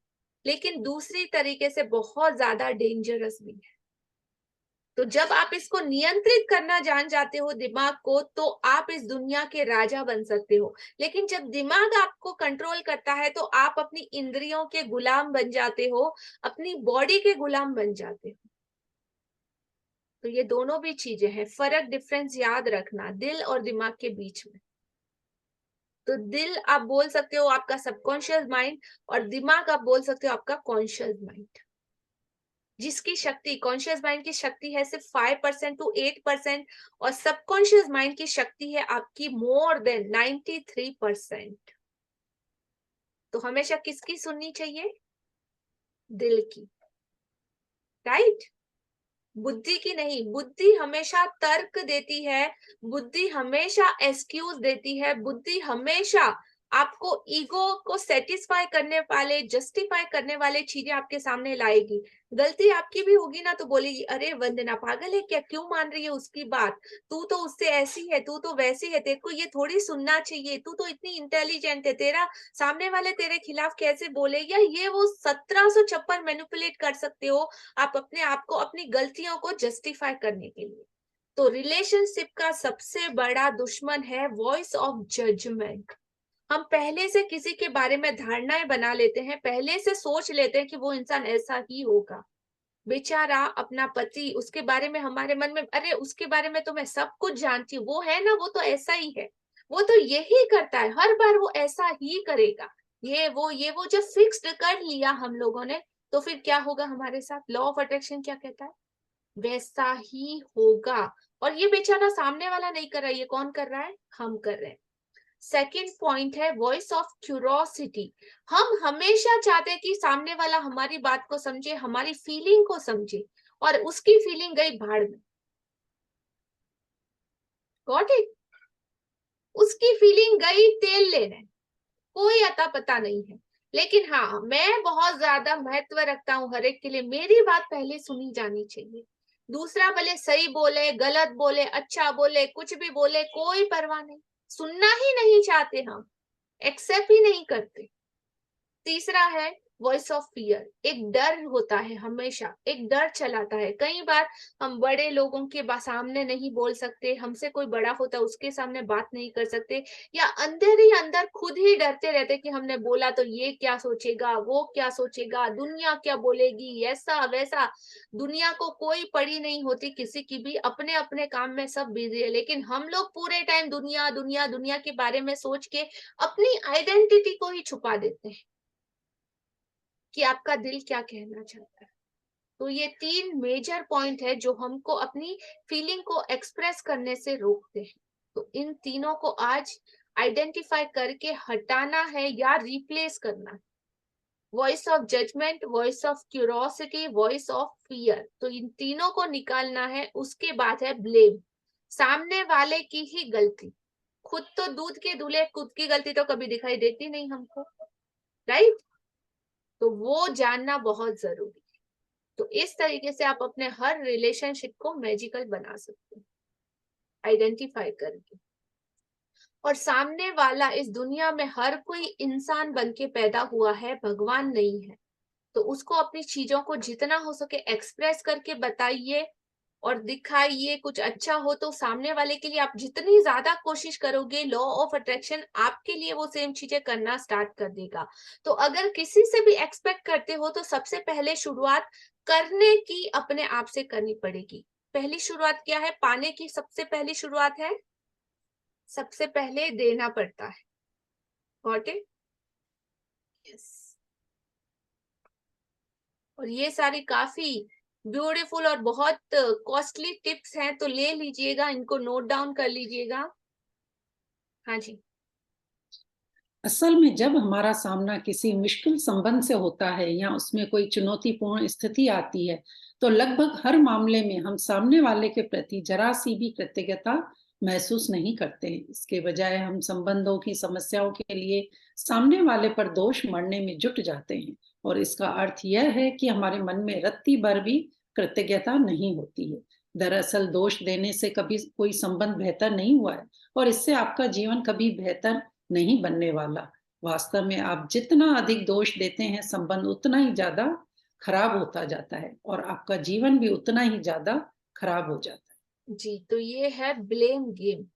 Speaker 1: लेकिन दूसरी तरीके से बहुत ज्यादा डेंजरस भी है। तो जब आप इसको नियंत्रित करना जान जाते हो दिमाग को, तो आप इस दुनिया के राजा बन सकते हो। लेकिन जब दिमाग आपको कंट्रोल करता है, तो आप अपनी इंद्रियों के गुलाम बन जाते हो, अपनी बॉडी के गुलाम बन जाते हो। तो ये दोनों भी चीजें हैं, फर्क, डिफरेंस याद रखना दिल और दिमाग के बीच में। तो दिल आप बोल सकते हो आपका सबकॉन्शियस माइंड, और दिमाग आप बोल सकते हो आपका कॉन्शियस माइंड, जिसकी शक्ति, कॉन्शियस माइंड की शक्ति है सिर्फ 5% to 8%, और सबकॉन्शियस माइंड की शक्ति है आपकी मोर देन 93%। तो हमेशा किसकी सुननी चाहिए? दिल की, राइट? बुद्धि की नहीं। बुद्धि हमेशा तर्क देती है, बुद्धि हमेशा एक्सक्यूज देती है, बुद्धि हमेशा आपको ईगो को सेटिस्फाई करने वाले, जस्टिफाई करने वाले चीजें आपके सामने लाएगी। गलती आपकी भी होगी ना तो बोलेगी, अरे वंदना पागल है क्या, क्यों मान रही है उसकी बात, तू तो उससे ऐसी है, तू तो वैसी है, तेरे को ये थोड़ी सुनना चाहिए, तू तो इतनी इंटेलिजेंट है, तेरा सामने वाले तेरे खिलाफ कैसे बोलेगा। ये वो 1756 मैनिपुलेट कर सकते हो आप अपने आप को, अपनी गलतियों को जस्टिफाई करने के लिए। तो रिलेशनशिप का सबसे बड़ा दुश्मन है वॉइस ऑफ जजमेंट। हम पहले से किसी के बारे में धारणाएं बना लेते हैं, पहले से सोच लेते हैं कि वो इंसान ऐसा ही होगा। बेचारा अपना पति, उसके बारे में हमारे मन में, अरे उसके बारे में तो मैं सब कुछ जानती हूँ, वो है ना, वो तो ऐसा ही है, वो तो यही करता है, हर बार वो ऐसा ही करेगा। ये वो जब फिक्स्ड कर लिया हम लोगों ने, तो फिर क्या होगा हमारे साथ? लॉ ऑफ अट्रैक्शन क्या कहता है? वैसा ही होगा। और ये बेचारा सामने वाला नहीं कर रहा है, ये कौन कर रहा है? हम कर रहे हैं। सेकेंड पॉइंट है वॉइस ऑफ क्यूरोसिटी। हम हमेशा चाहते हैं कि सामने वाला हमारी बात को समझे, हमारी फीलिंग को समझे, और उसकी फीलिंग गई भाड़ में। Got it? उसकी फीलिंग गई तेल लेने, कोई अता पता नहीं है। लेकिन हाँ, मैं बहुत ज्यादा महत्व रखता हूँ हर एक के लिए, मेरी बात पहले सुनी जानी चाहिए। दूसरा भले सही बोले, गलत बोले, अच्छा बोले, कुछ भी बोले, कोई परवाह नहीं, सुनना ही नहीं चाहते हम, एक्सेप्ट ही नहीं करते। तीसरा है वॉइस ऑफ फियर। एक डर होता है, हमेशा एक डर चलाता है। कई बार हम बड़े लोगों के सामने नहीं बोल सकते, हमसे कोई बड़ा होता है उसके सामने बात नहीं कर सकते, या अंदर ही अंदर खुद ही डरते रहते कि हमने बोला तो ये क्या सोचेगा, वो क्या सोचेगा, दुनिया क्या बोलेगी, ऐसा वैसा। दुनिया को कोई पड़ी नहीं होती किसी की भी, अपने अपने काम में सब बिजी है, लेकिन हम लोग पूरे टाइम दुनिया दुनिया दुनिया के बारे में सोच के अपनी आइडेंटिटी को ही छुपा देते हैं कि आपका दिल क्या कहना चाहता है। तो ये 3 मेजर पॉइंट है जो हमको अपनी फीलिंग को एक्सप्रेस करने से रोकते हैं। तो इन तीनों को आज आइडेंटिफाई करके हटाना है या रिप्लेस करना है। Voice of judgment, voice of curiosity, voice of fear. तो इन तीनों को निकालना है। उसके बाद है ब्लेम, सामने वाले की ही गलती। खुद तो दूध के दूल्हे, खुद की गलती तो कभी दिखाई देती नहीं हमको, राइट? तो वो जानना बहुत जरूरी है। तो इस तरीके से आप अपने हर रिलेशनशिप को मैजिकल बना सकते हैं, आइडेंटिफाई करके। और सामने वाला इस दुनिया में हर कोई इंसान बन के पैदा हुआ है, भगवान नहीं है। तो उसको अपनी चीजों को जितना हो सके एक्सप्रेस करके बताइए और दिखाइए। कुछ अच्छा हो तो सामने वाले के लिए आप जितनी ज्यादा कोशिश करोगे, लॉ ऑफ अट्रैक्शन आपके लिए वो सेम चीजें करना स्टार्ट कर देगा। तो अगर किसी से भी एक्सपेक्ट करते हो तो सबसे पहले शुरुआत करने की अपने आप से करनी पड़ेगी। पहली शुरुआत क्या है? पाने की सबसे पहली शुरुआत है, सबसे पहले देना पड़ता है। Got it? यस। और ये सारी काफी ब्यूटीफुल और बहुत कॉस्टली टिप्स हैं, तो ले लीजिएगा, इनको नोट डाउन कर लीजिएगा। हाँ जी।
Speaker 3: असल में जब हमारा सामना किसी मुश्किल संबंध से होता है या उसमें कोई चुनौतीपूर्ण स्थिति आती है, तो लगभग हर मामले में हम सामने वाले के प्रति जरा सी भी कृतज्ञता महसूस नहीं करते हैं। इसके बजाय हम संबंधों की समस्याओं के लिए सामने वाले पर दोष मढ़ने में जुट जाते हैं, और इसका अर्थ यह है कि हमारे मन में रत्ती भर भी कृतज्ञता नहीं होती है। दरअसल दोष देने से कभी कोई संबंध बेहतर नहीं हुआ है, और इससे आपका जीवन कभी बेहतर नहीं बनने वाला। वास्तव में आप जितना अधिक दोष देते हैं, संबंध उतना ही ज्यादा खराब होता जाता है, और आपका जीवन भी उतना ही ज्यादा खराब हो जाता है।
Speaker 1: जी, तो ये है ब्लेम गेम।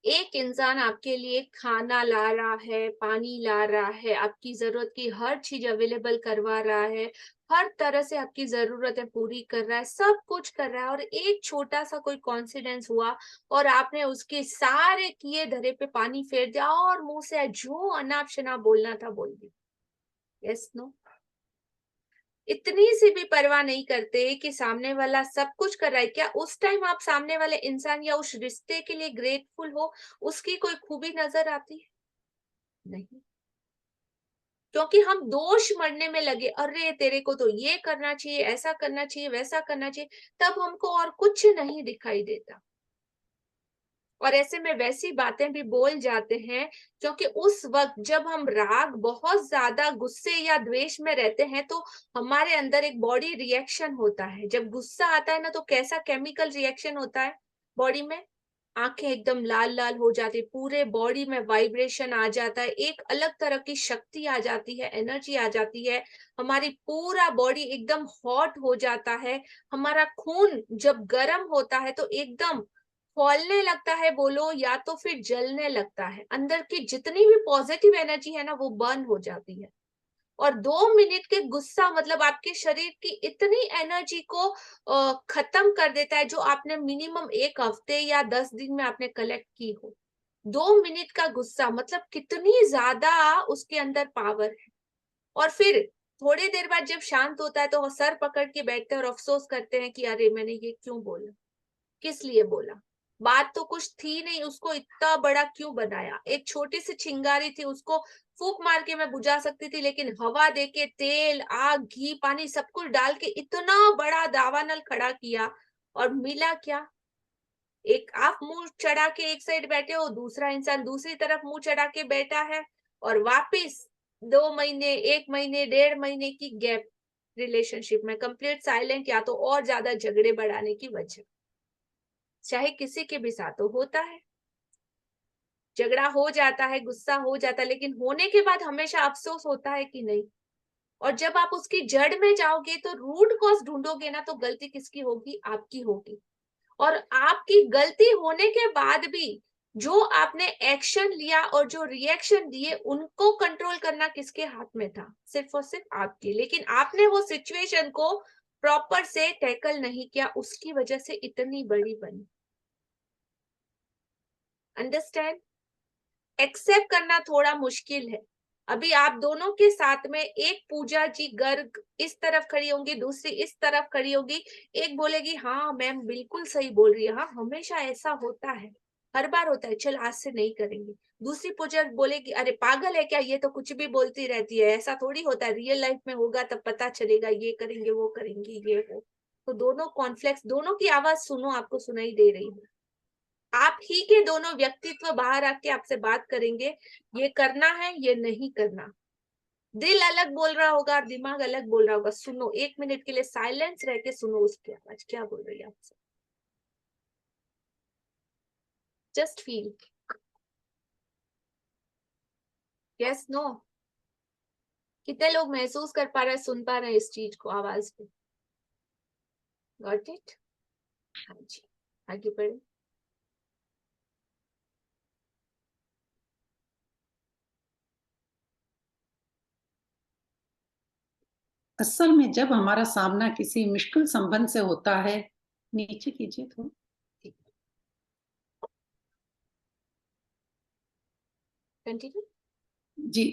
Speaker 1: एक इंसान आपके लिए खाना ला रहा है, पानी ला रहा है, आपकी जरूरत की हर चीज अवेलेबल करवा रहा है, हर तरह से आपकी जरूरतें पूरी कर रहा है, सब कुछ कर रहा है, और एक छोटा सा कोई कॉन्सिडेंस हुआ और आपने उसके सारे किए धरे पे पानी फेर दिया और मुंह से जो अनाप शनाप बोलना था बोल दिया। Yes no? इतनी सी भी परवाह नहीं करते कि सामने वाला सब कुछ कर रहा है। क्या उस टाइम आप सामने वाले इंसान या उस रिश्ते के लिए ग्रेटफुल हो? उसकी कोई खूबी नजर आती है? नहीं, क्योंकि हम दोष मढ़ने में लगे, अरे तेरे को तो ये करना चाहिए, ऐसा करना चाहिए, वैसा करना चाहिए, तब हमको और कुछ नहीं दिखाई देता। और ऐसे में वैसी बातें भी बोल जाते हैं, क्योंकि उस वक्त जब हम राग बहुत ज्यादा गुस्से या द्वेष में रहते हैं तो हमारे अंदर एक बॉडी रिएक्शन होता है। जब गुस्सा आता है ना तो कैसा केमिकल रिएक्शन होता है बॉडी में, आंखें एकदम लाल लाल हो जाती, पूरे बॉडी में वाइब्रेशन आ जाता है, एक अलग तरह की शक्ति आ जाती है, एनर्जी आ जाती है, हमारी पूरा बॉडी एकदम हॉट हो जाता है। हमारा खून जब गर्म होता है तो एकदम खौलने लगता है बोलो, या तो फिर जलने लगता है, अंदर की जितनी भी पॉजिटिव एनर्जी है ना वो बर्न हो जाती है। और 2 मिनट के गुस्सा मतलब आपके शरीर की इतनी एनर्जी को खत्म कर देता है, जो आपने मिनिमम 1 हफ्ते या 10 दिन में आपने कलेक्ट की हो। 2 मिनट का गुस्सा मतलब कितनी ज्यादा उसके अंदर पावर है। और फिर थोड़ी देर बाद जब शांत होता है तो वो सर पकड़ के बैठते हैं और अफसोस करते हैं कि अरे मैंने ये क्यों बोला, किस लिए बोला, बात तो कुछ थी नहीं, उसको इतना बड़ा क्यों बनाया। एक छोटी सी चिंगारी थी, उसको फूंक मार के मैं बुझा सकती थी, लेकिन हवा देके तेल आग घी पानी सब कुछ डाल के इतना बड़ा दावानल खड़ा किया, और मिला क्या? एक आप मुंह चढ़ा के एक साइड बैठे हो, दूसरा इंसान दूसरी तरफ मुंह चढ़ा के बैठा है, और वापिस 2 महीने 1 महीने 1.5 महीने की गैप रिलेशनशिप में कंप्लीट साइलेंट, या तो और ज्यादा झगड़े बढ़ाने की वजह। चाहे किसी के भी साथ होता है, झगड़ा हो जाता है, गुस्सा हो जाता है, लेकिन होने के बाद हमेशा अफसोस होता है कि नहीं। और जब आप उसकी जड़ में जाओगे तो रूट कॉज ढूंढोगे ना, तो गलती किसकी होगी? आपकी होगी। और आपकी गलती होने के बाद भी जो आपने एक्शन लिया और जो रिएक्शन दिए, उनको कंट्रोल करना किसके हाथ में था? सिर्फ और सिर्फ आपके। लेकिन आपने वो सिचुएशन को प्रॉपर से टैकल नहीं किया, उसकी वजह से इतनी बड़ी बनी। अंडरस्टैंड? एक्सेप्ट करना थोड़ा मुश्किल है। अभी आप दोनों के साथ में एक पूजा जी गर्ग इस तरफ खड़ी होंगी, दूसरी इस तरफ खड़ी होगी, एक बोलेगी हाँ मैम बिल्कुल सही बोल रही है, हाँ हमेशा ऐसा होता है, हर बार होता है, चल आज से नहीं करेंगे। दूसरी पूजा बोलेगी अरे पागल है क्या, ये तो कुछ भी बोलती रहती है, ऐसा थोड़ी होता है, रियल लाइफ में होगा तब पता चलेगा, ये करेंगे वो करेंगे ये वो। तो दोनों कॉन्फ्लिक्ट, दोनों की आवाज सुनो, आपको सुनाई दे रही है। आप ही के दोनों व्यक्तित्व बाहर आके आपसे बात करेंगे, ये करना है ये नहीं करना। दिल अलग बोल रहा होगा और दिमाग अलग बोल रहा होगा। सुनो, 1 मिनट के लिए साइलेंस रह के सुनो उसकी आवाज क्या बोल रही है आपसे। Just feel, yes no. कितने लोग महसूस कर पा रहे हैं, सुन पा रहे हैं इस चीज को, आवाज को? Got it? हाँ जी, आगे बढ़े।
Speaker 3: असल में जब हमारा सामना किसी मुश्किल संबंध से होता है, नीचे कीजिए थोड़ा
Speaker 1: कंटिन्यू
Speaker 3: जी।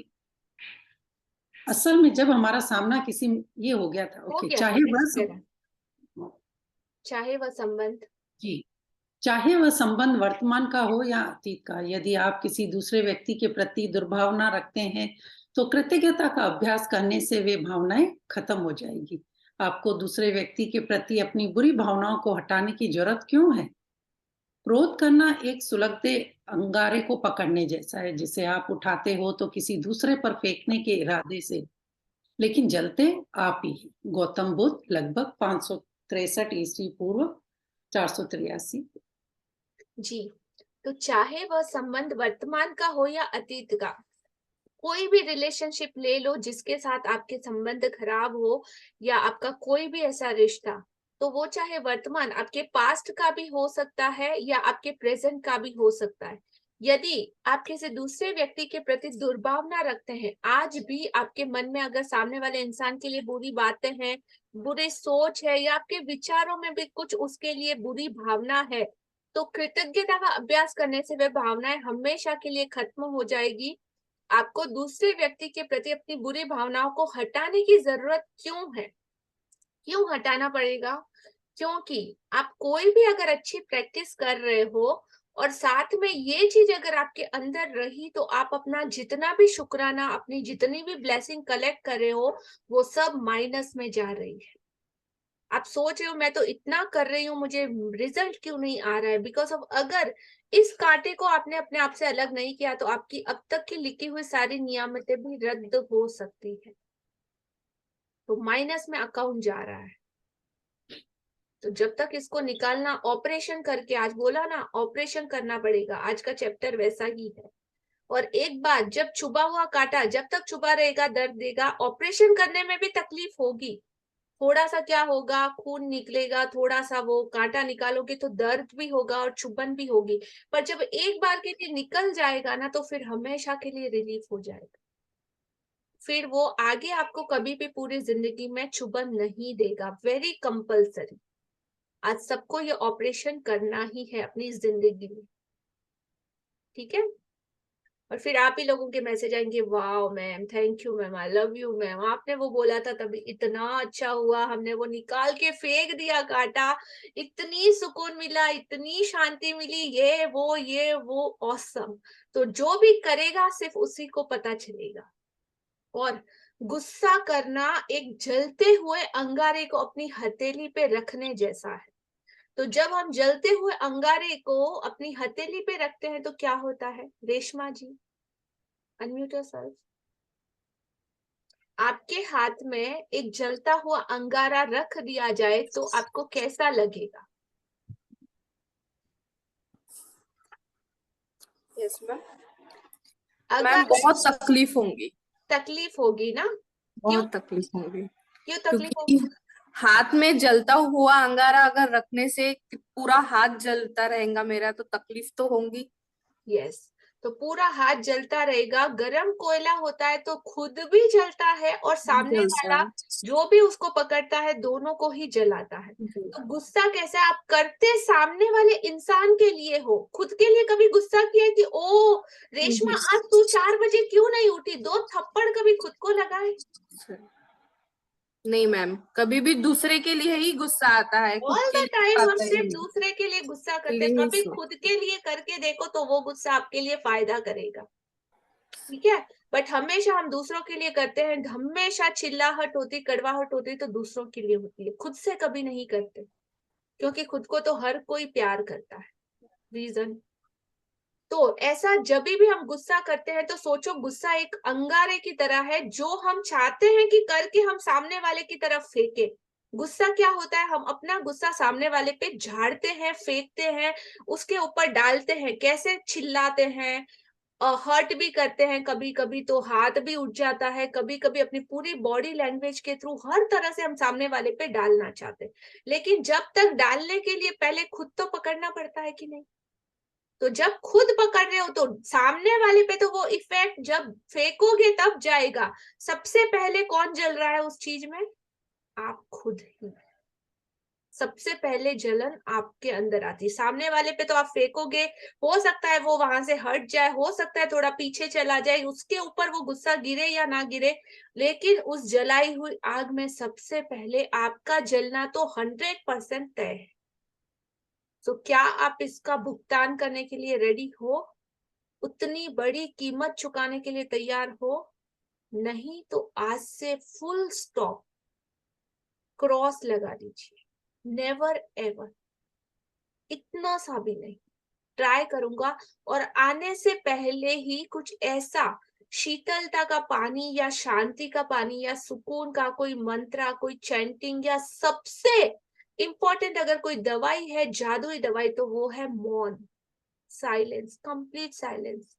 Speaker 3: असल में जब हमारा सामना किसी, ये हो गया था,
Speaker 1: हो
Speaker 3: ओके,
Speaker 1: गया
Speaker 3: चाहे वह
Speaker 1: संबंध
Speaker 3: जी, चाहे वह संबंध वर्तमान का हो या अतीत का, यदि आप किसी दूसरे व्यक्ति के प्रति दुर्भावना रखते हैं तो कृतज्ञता का अभ्यास करने से वे भावनाएं खत्म हो जाएगी। आपको दूसरे व्यक्ति के प्रति अपनी बुरी भावनाओं को हटाने की जरूरत क्यों है? क्रोध करना एक सुलगते अंगारे को पकड़ने जैसा है, जिसे आप उठाते हो तो किसी दूसरे पर फेंकने के इरादे से, लेकिन जलते आप ही। गौतम बुद्ध, लगभग 563 ईस्वी पूर्व, 483।
Speaker 1: जी। तो चाहे वह संबंध वर्तमान का हो या अतीत का, कोई भी रिलेशनशिप ले लो जिसके साथ आपके संबंध खराब हो, या आपका कोई भी ऐसा रिश्ता, तो वो चाहे वर्तमान आपके पास्ट का भी हो सकता है या आपके प्रेजेंट का भी हो सकता है। यदि आप किसी दूसरे व्यक्ति के प्रति दुर्भावना रखते हैं, आज भी आपके मन में अगर सामने वाले इंसान के लिए बुरी बातें हैं, बुरी सोच है, या आपके विचारों में भी कुछ उसके लिए बुरी भावना है, तो कृतज्ञता का अभ्यास करने से वह भावनाएं हमेशा के लिए खत्म हो जाएगी। आपको दूसरे व्यक्ति के प्रति अपनी बुरी भावनाओं को हटाने की जरूरत क्यों है? क्यों हटाना पड़ेगा? क्योंकि आप कोई भी अगर अच्छी प्रैक्टिस कर रहे हो और साथ में ये चीज अगर आपके अंदर रही, तो आप अपना जितना भी शुक्राना, अपनी जितनी भी ब्लेसिंग कलेक्ट कर रहे हो, वो सब माइनस में जा रही है। आप सोच रहे हो मैं तो इतना कर रही हूँ, मुझे रिजल्ट क्यों नहीं आ रहा है? बिकॉज ऑफ अगर इस कांटे को आपने अपने आप से अलग नहीं किया तो आपकी अब तक की लिखी हुई सारी नियामतें भी रद्द हो सकती है, तो माइनस में अकाउंट जा रहा है। तो जब तक इसको निकालना, ऑपरेशन करके, आज बोला ना ऑपरेशन करना पड़ेगा, आज का चैप्टर वैसा ही है। और एक बात, जब चुभा हुआ कांटा जब तक चुभा रहेगा दर्द देगा, ऑपरेशन करने में भी तकलीफ होगी। थोड़ा सा क्या होगा, खून निकलेगा, थोड़ा सा वो कांटा निकालोगे तो दर्द भी होगा और चुभन भी होगी, पर जब एक बार के लिए निकल जाएगा ना तो फिर हमेशा के लिए रिलीफ हो जाएगा। फिर वो आगे आपको कभी भी पूरी जिंदगी में चुभन नहीं देगा, वेरी कंपल्सरी। आज सबको ये ऑपरेशन करना ही है अपनी जिंदगी में, ठीक है? और फिर आप ही लोगों के मैसेज आएंगे, wow ma'am, thank you ma'am, I love you ma'am, आपने वो बोला था तभी इतना अच्छा हुआ, हमने वो निकाल के फेंक दिया कांटा, इतनी सुकून मिला, इतनी शांति मिली, ये वो ऑसम। तो जो भी करेगा सिर्फ उसी को पता चलेगा। और गुस्सा करना एक जलते हुए अंगारे को अपनी हथेली पे रखने जैसा है। तो जब हम जलते हुए अंगारे को अपनी हथेली पे रखते हैं तो क्या होता है? रेशमा जी, अनम्यूट योरसेल्फ। आपके हाथ में एक जलता हुआ अंगारा रख दिया जाए तो आपको कैसा लगेगा?
Speaker 9: Yes ma'am.
Speaker 1: अगर
Speaker 9: मैम बहुत तकलीफ होंगी,
Speaker 1: तकलीफ होगी ना? क्यों?
Speaker 9: बहुत तकलीफ होंगी,
Speaker 1: क्यों तकलीफ
Speaker 9: क्योंकि
Speaker 1: होगी?
Speaker 9: हाथ में जलता हुआ अंगारा अगर रखने से पूरा हाथ जलता रहेगा मेरा, तो तकलीफ तो होंगी।
Speaker 1: यस, तो पूरा हाथ जलता रहेगा। गरम कोयला होता है तो खुद भी जलता है और सामने
Speaker 9: जलता
Speaker 1: वाला
Speaker 9: है।
Speaker 1: जो भी उसको पकड़ता है दोनों को ही जलाता है।
Speaker 9: जी।
Speaker 1: तो गुस्सा कैसा है? आप करते सामने वाले इंसान के लिए हो, खुद के लिए कभी गुस्सा किया कि ओ रेशमा आज तू 4 बजे क्यों नहीं उठी? 2 थप्पड़ कभी खुद को लगाए?
Speaker 9: नहीं मैम, कभी भी दूसरे के लिए ही गुस्सा आता है, खुद
Speaker 1: ऑल
Speaker 9: के
Speaker 1: द
Speaker 9: लिए
Speaker 1: टाइम हम
Speaker 9: आता ही
Speaker 1: सिर्फ
Speaker 9: नहीं।
Speaker 1: दूसरे के लिए गुस्सा करते हैं,
Speaker 9: लिए
Speaker 1: कभी
Speaker 9: सो।
Speaker 1: खुद के लिए करके देखो तो वो गुस्सा आपके लिए फायदा करेगा, ठीक है? बट हमेशा हम दूसरों के लिए करते हैं, हमेशा चिल्लाहट होती, कड़वाहट होती तो दूसरों के लिए होती है, खुद से कभी नहीं करते, क्योंकि खुद को तो हर कोई प्यार करता है। रीजन तो ऐसा, जब भी हम गुस्सा करते हैं तो सोचो गुस्सा एक अंगारे की तरह है जो हम चाहते हैं कि करके हम सामने वाले की तरफ फेंके। गुस्सा क्या होता है? हम अपना गुस्सा सामने वाले पे झाड़ते हैं, फेंकते हैं, उसके ऊपर डालते हैं, कैसे चिल्लाते हैं, हर्ट भी करते हैं, कभी कभी तो हाथ भी उठ जाता है, कभी कभी अपनी पूरी बॉडी लैंग्वेज के थ्रू हर तरह से हम सामने वाले पे डालना चाहते हैं। लेकिन जब तक डालने के लिए पहले खुद तो पकड़ना पड़ता है कि नहीं? तो जब खुद पकड़ रहे हो तो सामने वाले पे तो वो इफेक्ट जब फेंकोगे तब जाएगा। सबसे पहले कौन जल रहा है उस चीज में? आप खुद ही। सबसे पहले जलन आपके अंदर आती है, सामने वाले पे तो आप फेंकोगे, हो सकता है वो वहां से हट जाए, हो सकता है थोड़ा पीछे चला जाए, उसके ऊपर वो गुस्सा गिरे या ना गिरे, लेकिन उस जलाई हुई आग में सबसे पहले आपका जलना तो 100% तय है। तो क्या आप इसका भुगतान करने के लिए रेडी हो? उतनी बड़ी कीमत चुकाने के लिए तैयार हो? नहीं तो आज से फुल स्टॉप, क्रॉस लगा दीजिए, नेवर एवर, इतना सा भी नहीं। ट्राई करूंगा और आने से पहले ही कुछ ऐसा शीतलता का पानी या शांति का पानी या सुकून का कोई मंत्र, कोई चैंटिंग, या सबसे इंपॉर्टेंट अगर कोई दवाई है, जादुई दवाई, तो वो है मौन, साइलेंस, कंप्लीट साइलेंस।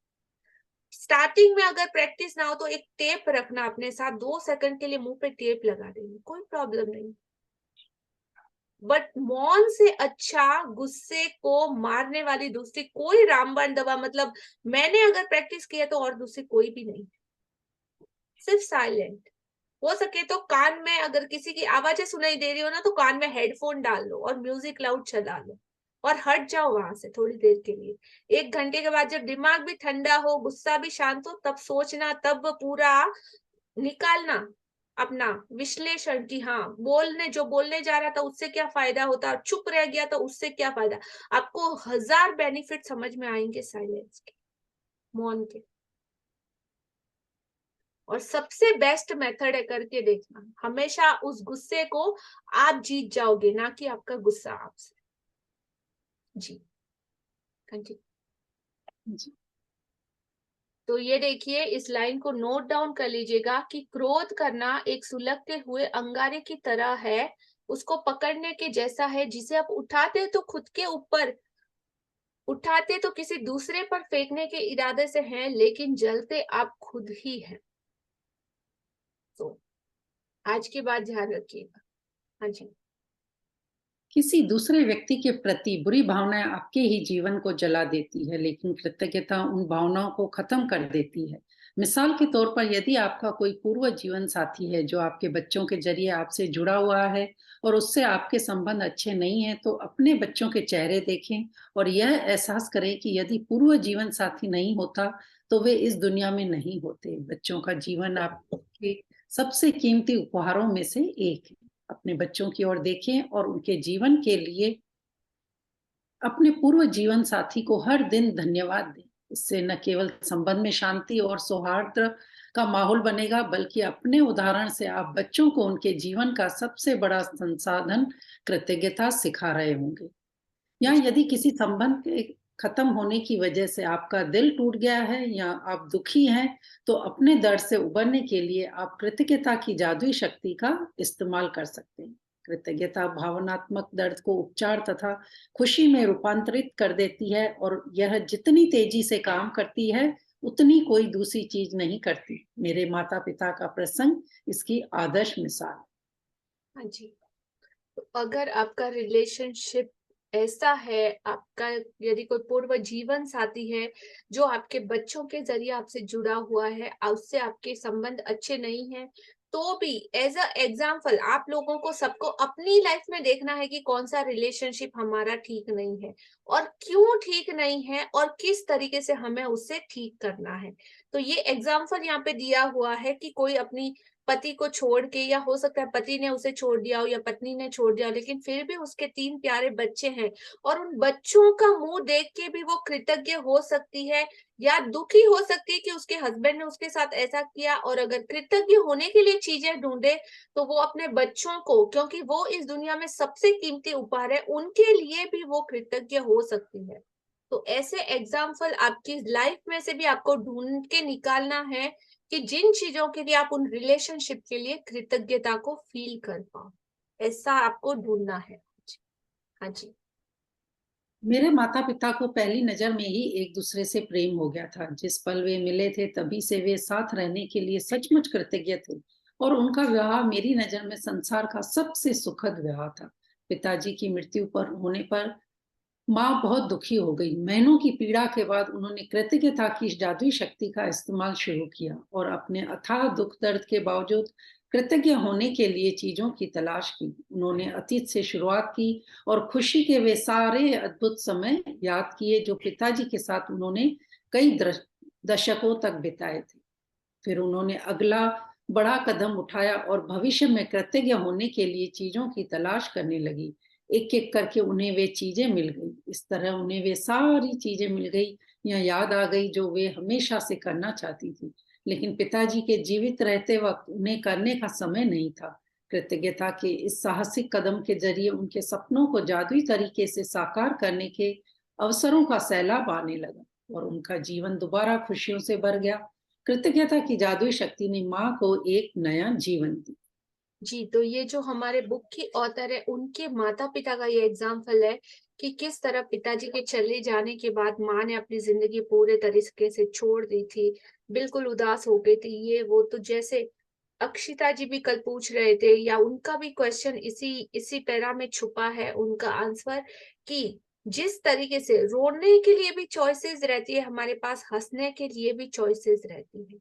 Speaker 1: स्टार्टिंग में अगर प्रैक्टिस ना हो तो एक टेप रखना अपने साथ, 2 सेकंड के लिए मुंह पे टेप लगा देंगे, कोई प्रॉब्लम नहीं। बट मौन से अच्छा गुस्से को मारने वाली दूसरी कोई रामबाण दवा, मतलब मैंने अगर प्रैक्टिस किया तो और दूसरी कोई भी नहीं, सिर्फ साइलेंट। हो सके तो कान में अगर किसी की आवाजें सुनाई दे रही हो ना तो कान में हेडफोन डाल लो और म्यूजिक लाउड चला लो और हट जाओ वहां से थोड़ी देर के लिए। 1 घंटे के बाद जब दिमाग भी ठंडा हो, गुस्सा भी शांत हो, तब सोचना, तब पूरा निकालना अपना विश्लेषण कि हाँ जो बोलने जा रहा था उससे क्या फायदा होता, चुप रह गया तो उससे क्या फायदा। आपको 1000 बेनिफिट समझ में आएंगे साइलेंस के, मौन के। और सबसे बेस्ट मेथड है, करके देखना। हमेशा उस गुस्से को आप जीत जाओगे, ना कि आपका गुस्सा आपसे। जी कंटिन्यू।
Speaker 3: जी।
Speaker 1: तो ये देखिए, इस लाइन को नोट डाउन कर लीजिएगा कि क्रोध करना एक सुलगते हुए अंगारे की तरह है, उसको पकड़ने के जैसा है, जिसे आप उठाते तो खुद के ऊपर उठाते तो किसी दूसरे पर फेंकने के इरादे से हैं, लेकिन जलते आप खुद ही हैं। तो आज की बात ध्यान रखिएगा। हाँ जी।
Speaker 3: किसी दूसरे व्यक्ति के प्रति बुरी भावनाएं आपके ही जीवन को जला देती है, लेकिन कृतज्ञता उन भावनाओं को खत्म कर देती है। मिसाल के तौर पर, यदि आपका कोई पूर्व जीवन साथी है जो आपके बच्चों के जरिए आपसे जुड़ा हुआ है और उससे आपके संबंध अच्छे नहीं है, तो अपने बच्चों के चेहरे देखें और यह एहसास करें कि यदि पूर्व जीवन साथी नहीं होता तो वे इस दुनिया में नहीं होते। बच्चों का जीवन आपके सबसे कीमती उपहारों में से एक है। अपने बच्चों की ओर देखें और उनके जीवन के लिए अपने पूर्व जीवन साथी को हर दिन धन्यवाद दें। इससे न केवल संबंध में शांति और सौहार्द का माहौल बनेगा, बल्कि अपने उदाहरण से आप बच्चों को उनके जीवन का सबसे बड़ा संसाधन कृतज्ञता सिखा रहे होंगे। या यदि किसी संबंध के खत्म होने की वजह से आपका दिल टूट गया है या आप दुखी हैं, तो अपने दर्द से उबरने के लिए आप कृतज्ञता की जादुई शक्ति का इस्तेमाल कर सकते हैं। कृतज्ञता भावनात्मक दर्द को उपचार तथा खुशी में रूपांतरित कर देती है, और यह जितनी तेजी से काम करती है उतनी कोई दूसरी चीज नहीं करती। मेरे माता पिता का प्रसंग इसकी आदर्श मिसाल।
Speaker 1: हाँ जी। तो अगर आपका रिलेशनशिप ऐसा है, आपका यदि कोई पूर्व जीवन साथी है जो आपके बच्चों के जरिए आपसे जुड़ा हुआ है, उससे आपके संबंध अच्छे नहीं है, तो भी एज अ एग्जाम्पल आप लोगों को सबको अपनी लाइफ में देखना है कि कौन सा रिलेशनशिप हमारा ठीक नहीं है और क्यों ठीक नहीं है और किस तरीके से हमें उससे ठीक करना है। तो ये एग्जाम्पल यहाँ पे दिया हुआ है कि कोई अपनी पति को छोड़ के, या हो सकता है पति ने उसे छोड़ दिया हो या पत्नी ने छोड़ दिया, लेकिन फिर भी उसके 3 प्यारे बच्चे हैं और उन बच्चों का मुंह देख के भी वो कृतज्ञ हो सकती है या दुखी हो सकती है कि उसके हस्बैंड ने उसके साथ ऐसा किया। और अगर कृतज्ञ होने के लिए चीजें ढूंढे तो वो अपने बच्चों को, क्योंकि वो इस दुनिया में सबसे कीमती उपहार है, उनके लिए भी वो कृतज्ञ हो सकती है। तो ऐसे एग्जाम्पल आपकी लाइफ में से भी आपको ढूंढ के निकालना है कि जिन चीजों के लिए आप उन रिलेशनशिप के लिए कृतज्ञता को फील कर पाओ, ऐसा आपको ढूंढना है। हाँ जी।
Speaker 3: मेरे माता पिता को पहली नजर में ही एक दूसरे से प्रेम हो गया था। जिस पल वे मिले थे तभी से वे साथ रहने के लिए सचमुच कृतज्ञ थे, और उनका विवाह मेरी नजर में संसार का सबसे सुखद विवाह था। पिताजी की मृत्यु पर होने पर माँ बहुत दुखी हो गई। महीनों की पीड़ा के बाद उन्होंने कृतज्ञता की इस जादुई शक्ति का इस्तेमाल शुरू किया और अपने अथाह दुख दर्द के बावजूद कृतज्ञ होने के लिए चीजों की तलाश की। उन्होंने अतीत से शुरुआत की और खुशी के वे सारे अद्भुत समय याद किए जो पिताजी के साथ उन्होंने कई दशकों तक बिताए थे। फिर उन्होंने अगला बड़ा कदम उठाया और भविष्य में कृतज्ञ होने के लिए चीजों की तलाश करने लगी। एक एक करके उन्हें वे चीजें मिल गई। इस तरह उन्हें वे सारी चीजें मिल गई या याद आ गई जो वे हमेशा से करना चाहती थी, लेकिन पिताजी के जीवित रहते वक्त उन्हें करने का समय नहीं था। कृतज्ञता के इस साहसिक कदम के जरिए उनके सपनों को जादुई तरीके से साकार करने के अवसरों का सैलाब आने लगा और उनका जीवन दोबारा खुशियों से भर गया। कृतज्ञता की जादुई शक्ति ने माँ को एक नया जीवन दी।
Speaker 1: जी, तो ये जो हमारे बुक की ऑथर है, उनके माता पिता का ये एग्जाम्पल है कि किस तरह पिताजी के चले जाने के बाद माँ ने अपनी जिंदगी पूरे तरीके से छोड़ दी थी, बिल्कुल उदास हो गई थी, ये वो। तो जैसे अक्षिता जी भी कल पूछ रहे थे, या उनका भी क्वेश्चन इसी पैरा में छुपा है, उनका आंसर, कि जिस तरीके से रोने के लिए भी चॉइसेस रहती है हमारे पास, हंसने के लिए भी चॉइसेस रहती है,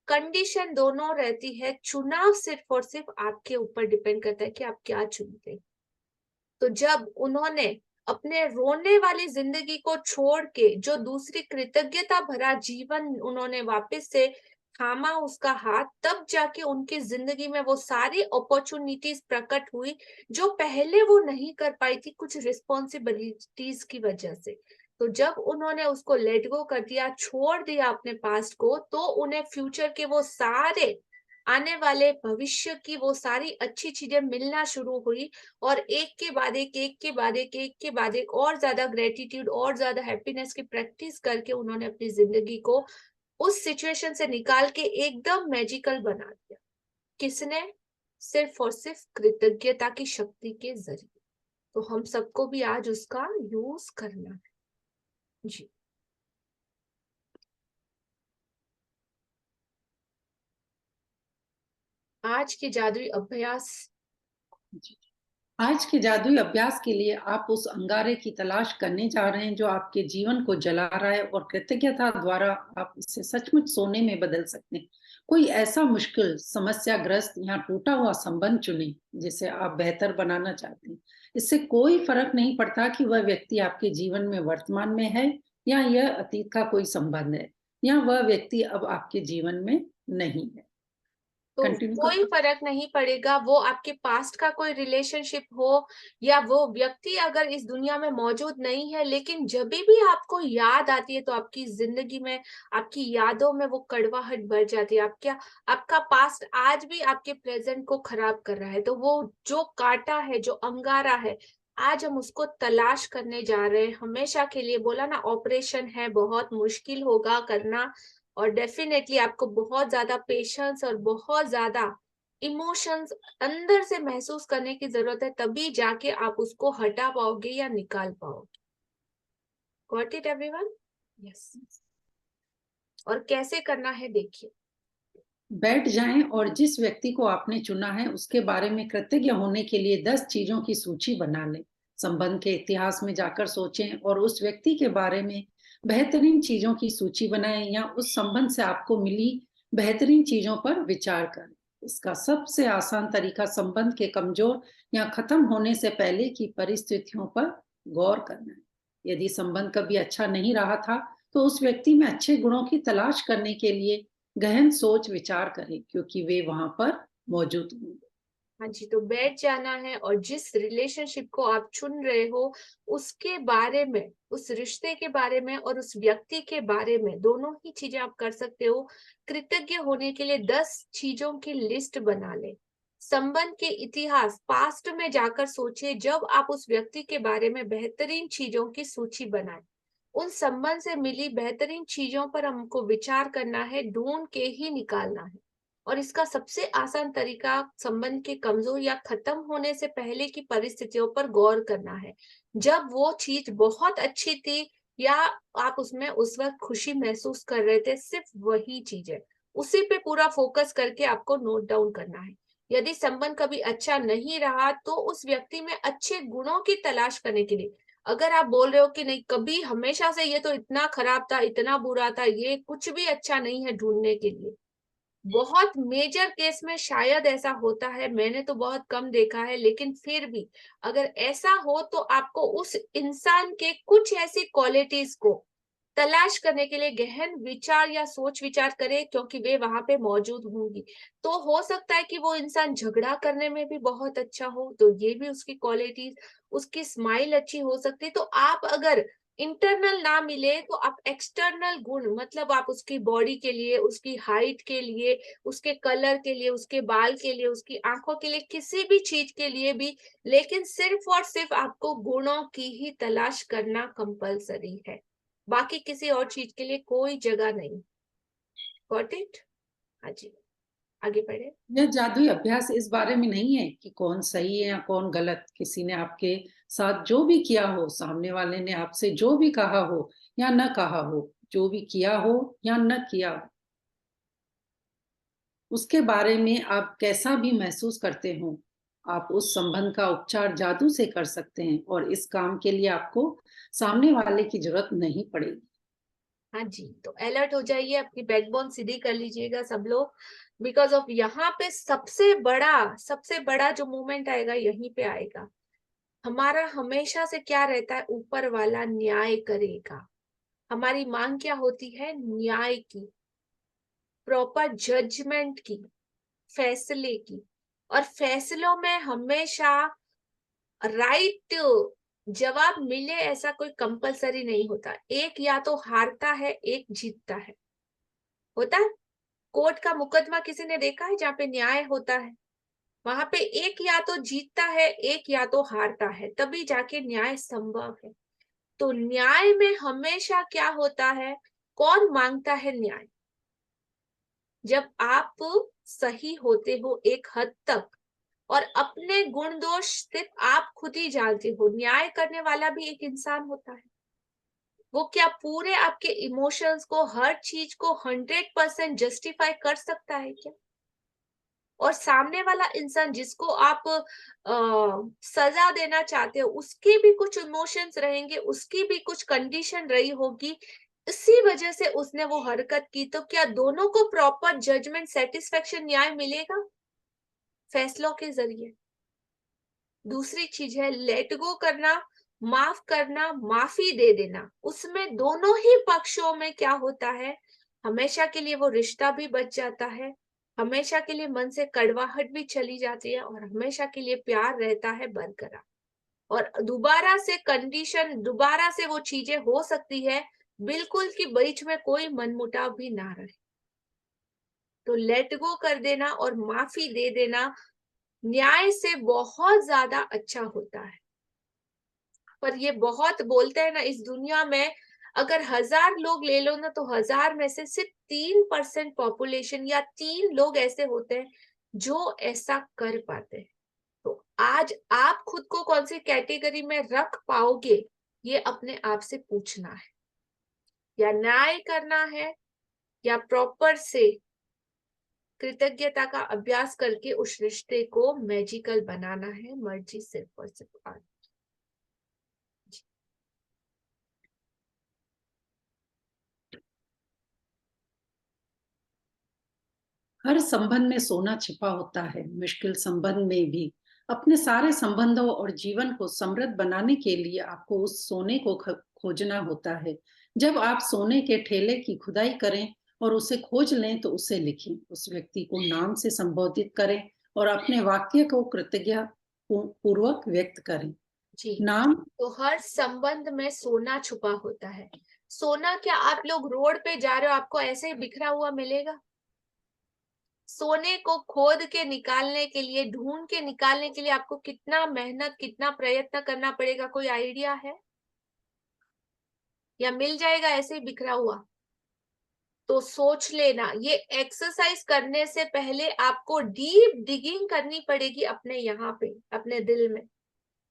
Speaker 1: कंडीशन दोनों रहती है, चुनाव सिर्फ और सिर्फ आपके ऊपर डिपेंड करता है कि आप क्या चुनते। तो जब उन्होंने अपने रोने वाली जिंदगी को छोड़ के जो दूसरी कृतज्ञता भरा जीवन उन्होंने वापस से थामा उसका हाथ, तब जाके उनकी जिंदगी में वो सारी अपॉर्चुनिटीज प्रकट हुई जो पहले वो नहीं कर पाई थी, कुछ रिस्पॉन्सिबिलिटीज की वजह से। तो जब उन्होंने उसको लेट गो कर दिया, छोड़ दिया अपने पास्ट को, तो उन्हें फ्यूचर के वो सारे आने वाले भविष्य की वो सारी अच्छी चीजें मिलना शुरू हुई, और एक के बाद एक, एक के बाद एक, एक के बाद एक और ज्यादा ग्रेटिट्यूड और ज्यादा हैप्पीनेस की प्रैक्टिस करके उन्होंने अपनी जिंदगी को उस सिचुएशन से निकाल के एकदम मैजिकल बना दिया। किसने? सिर्फ और सिर्फ कृतज्ञता की शक्ति के जरिए। तो हम सबको भी आज उसका यूज करना है जी। आज के जादुई अभ्यास।
Speaker 3: आज के जादुई अभ्यास के लिए आप उस अंगारे की तलाश करने जा रहे हैं जो आपके जीवन को जला रहा है, और कृतज्ञता द्वारा आप इसे सचमुच सोने में बदल सकते हैं। कोई ऐसा मुश्किल, समस्याग्रस्त या टूटा हुआ संबंध चुनें जिसे आप बेहतर बनाना चाहते हैं। इससे कोई फर्क नहीं पड़ता कि वह व्यक्ति आपके जीवन में वर्तमान में है या यह अतीत का कोई संबंध है, या वह व्यक्ति अब आपके जीवन में नहीं है।
Speaker 1: तो
Speaker 3: कंटिन्यू
Speaker 1: कोई फर्क नहीं पड़ेगा, वो आपके पास्ट का कोई रिलेशनशिप हो या वो व्यक्ति अगर इस दुनिया में मौजूद नहीं है, लेकिन जब भी आपको याद आती है तो आपकी जिंदगी में, आपकी यादों में वो कड़वाहट भर जाती है। आपका पास्ट आज भी आपके प्रेजेंट को खराब कर रहा है। तो वो जो कांटा है, जो अंगारा है, आज हम उसको तलाश करने जा रहे हैं हमेशा के लिए। बोला ना, ऑपरेशन है, बहुत मुश्किल होगा करना, और डेफिनेटली आपको बहुत ज्यादा पेशेंस और बहुत ज्यादा इमोशंस अंदर से महसूस करने की जरूरत है, तभी जाके आप उसको हटा पाओगे या निकाल पाओगे। Got it everyone? यस। और कैसे करना है देखिए।
Speaker 3: बैठ जाएं और जिस व्यक्ति को आपने चुना है उसके बारे में कृतज्ञ होने के लिए 10 चीजों की सूची बना लें। संबंध के इतिहास में जाकर सोचें और उस व्यक्ति के बारे में बेहतरीन चीजों की सूची बनाएं, या उस संबंध से आपको मिली बेहतरीन चीजों पर विचार करें। इसका सबसे आसान तरीका संबंध के कमजोर या खत्म होने से पहले की परिस्थितियों पर गौर करना है। यदि संबंध कभी अच्छा नहीं रहा था तो उस व्यक्ति में अच्छे गुणों की तलाश करने के लिए गहन सोच विचार करें, क्योंकि वे वहां पर मौजूद होंगे।
Speaker 1: हाँ जी, तो बैठ जाना है और जिस रिलेशनशिप को आप चुन रहे हो उसके बारे में, उस रिश्ते के बारे में और उस व्यक्ति के बारे में, दोनों ही चीजें आप कर सकते हो। कृतज्ञ होने के लिए 10 चीजों की लिस्ट बना ले। संबंध के इतिहास, पास्ट में जाकर सोचिए, जब आप उस व्यक्ति के बारे में बेहतरीन चीजों की सूची बनाए, उन संबंध से मिली बेहतरीन चीजों पर हमको विचार करना है, ढूंढ के ही निकालना है। और इसका सबसे आसान तरीका संबंध के कमजोर या खत्म होने से पहले की परिस्थितियों पर गौर करना है, जब वो चीज बहुत अच्छी थी या आप उसमें उस वक्त खुशी महसूस कर रहे थे, सिर्फ वही चीजें, उसी पे पूरा फोकस करके आपको नोट डाउन करना है। यदि संबंध कभी अच्छा नहीं रहा तो उस व्यक्ति में अच्छे गुणों की तलाश करने के लिए, अगर आप बोल रहे हो कि नहीं, कभी हमेशा से ये तो इतना खराब था, इतना बुरा था, ये कुछ भी अच्छा नहीं है ढूंढने के लिए, बहुत मेजर केस में शायद ऐसा होता है, मैंने तो बहुत कम देखा है, लेकिन फिर भी अगर ऐसा हो तो आपको उस इंसान के कुछ ऐसी क्वालिटीज को तलाश करने के लिए गहन विचार या सोच विचार करें, क्योंकि वे वहां पे मौजूद होंगी। तो हो सकता है कि वो इंसान झगड़ा करने में भी बहुत अच्छा हो, तो ये भी उसकी क्वालिटीज, उसकी स्माइल अच्छी हो सकती है। तो आप अगर इंटरनल ना मिले तो आप एक्सटर्नल गुण, मतलब आप उसकी बॉडी के लिए, उसकी हाइट के लिए, उसके कलर के लिए, उसके बाल के लिए, उसकी आंखों के लिए, किसी भी चीज के लिए भी, लेकिन सिर्फ और सिर्फ आपको गुणों की ही तलाश करना कंपलसरी है, बाकी किसी और चीज के लिए कोई जगह नहीं। Got it? हाँ जी, आगे बढ़े।
Speaker 3: यह जादुई अभ्यास इस बारे में नहीं है कि कौन सही है या कौन गलत। किसी ने आपके साथ जो भी किया हो, सामने वाले ने आपसे जो भी कहा हो या न कहा हो, जो भी किया हो या न किया हो, उसके बारे में आप कैसा भी महसूस करते हो, आप उस संबंध का उपचार जादू से कर सकते हैं, और इस काम के लिए आपको सामने वाले की जरूरत नहीं पड़ेगी।
Speaker 1: हाँ जी, तो अलर्ट हो जाइए, अपनी बैकबोन सीधी कर लीजिएगा सब लोग, बिकॉज ऑफ यहाँ पे सबसे बड़ा जो मूवमेंट आएगा यहीं पे आएगा। हमारा हमेशा से क्या रहता है, ऊपर वाला न्याय करेगा। हमारी मांग क्या होती है? न्याय की, प्रॉपर जजमेंट की, फैसले की। और फैसलों में हमेशा राइट जवाब मिले ऐसा कोई कंपलसरी नहीं होता। एक या तो हारता है, एक जीतता है। होता है कोर्ट का मुकदमा किसी ने देखा है जहाँ पे न्याय होता है? वहां पे एक या तो जीतता है, एक या तो हारता है, तभी जाके न्याय संभव है। तो न्याय में हमेशा क्या होता है, कौन मांगता है न्याय? जब आप सही होते हो एक हद तक और अपने गुण दोष सिर्फ आप खुद ही जानते हो, न्याय करने वाला भी एक इंसान होता है। वो क्या पूरे आपके इमोशंस को, हर चीज को 100% जस्टिफाई कर सकता है क्या? और सामने वाला इंसान जिसको आप सजा देना चाहते हो, उसके भी कुछ इमोशंस रहेंगे, उसकी भी कुछ कंडीशन रही होगी, इसी वजह से उसने वो हरकत की। तो क्या दोनों को प्रॉपर जजमेंट, सेटिस्फेक्शन, न्याय मिलेगा फैसलों के जरिए? दूसरी चीज है लेट गो करना, माफ करना, माफी दे देना। उसमें दोनों ही पक्षों में क्या होता है, हमेशा के लिए वो रिश्ता भी बच जाता है, हमेशा के लिए मन से कड़वाहट भी चली जाती है, और हमेशा के लिए प्यार रहता है बरकरार। और दोबारा से कंडीशन, दोबारा से वो चीजें हो सकती है, बिल्कुल कि बीच में कोई मनमुटाव भी ना रहे। तो लेट गो कर देना और माफी दे देना न्याय से बहुत ज्यादा अच्छा होता है। पर ये बहुत बोलते हैं ना, इस दुनिया में अगर 1000 लोग ले लो ना, तो 1000 में से सिर्फ 3% पॉपुलेशन या 3 लोग ऐसे होते हैं जो ऐसा कर पाते हैं। तो आज आप खुद को कौन सी कैटेगरी में रख पाओगे, ये अपने आप से पूछना है। या न्याय करना है, या प्रॉपर से कृतज्ञता का अभ्यास करके उस रिश्ते को मैजिकल बनाना है, मर्जी सिर्फ और सिर्फ आज।
Speaker 3: हर संबंध में सोना छिपा होता है, मुश्किल संबंध में भी। अपने सारे संबंधों और जीवन को समृद्ध बनाने के लिए आपको उस सोने को खोजना होता है। जब आप सोने के ठेले की खुदाई करें और उसे खोज लें, तो उसे लिखें, उस व्यक्ति को नाम से संबोधित करें और अपने वाक्य को कृतज्ञता पूर्वक व्यक्त करें।
Speaker 1: जी,
Speaker 3: नाम
Speaker 1: तो हर संबंध में सोना छुपा होता है। सोना क्या आप लोग रोड पे जा रहे हो, आपको ऐसे ही बिखरा हुआ मिलेगा? सोने को खोद के निकालने के लिए, ढूंढ के निकालने के लिए आपको कितना मेहनत, कितना प्रयत्न करना पड़ेगा, कोई आइडिया है? या मिल जाएगा ऐसे ही बिखरा हुआ? तो सोच लेना, ये एक्सरसाइज करने से पहले आपको डीप डिगिंग करनी पड़ेगी अपने यहाँ पे, अपने दिल में,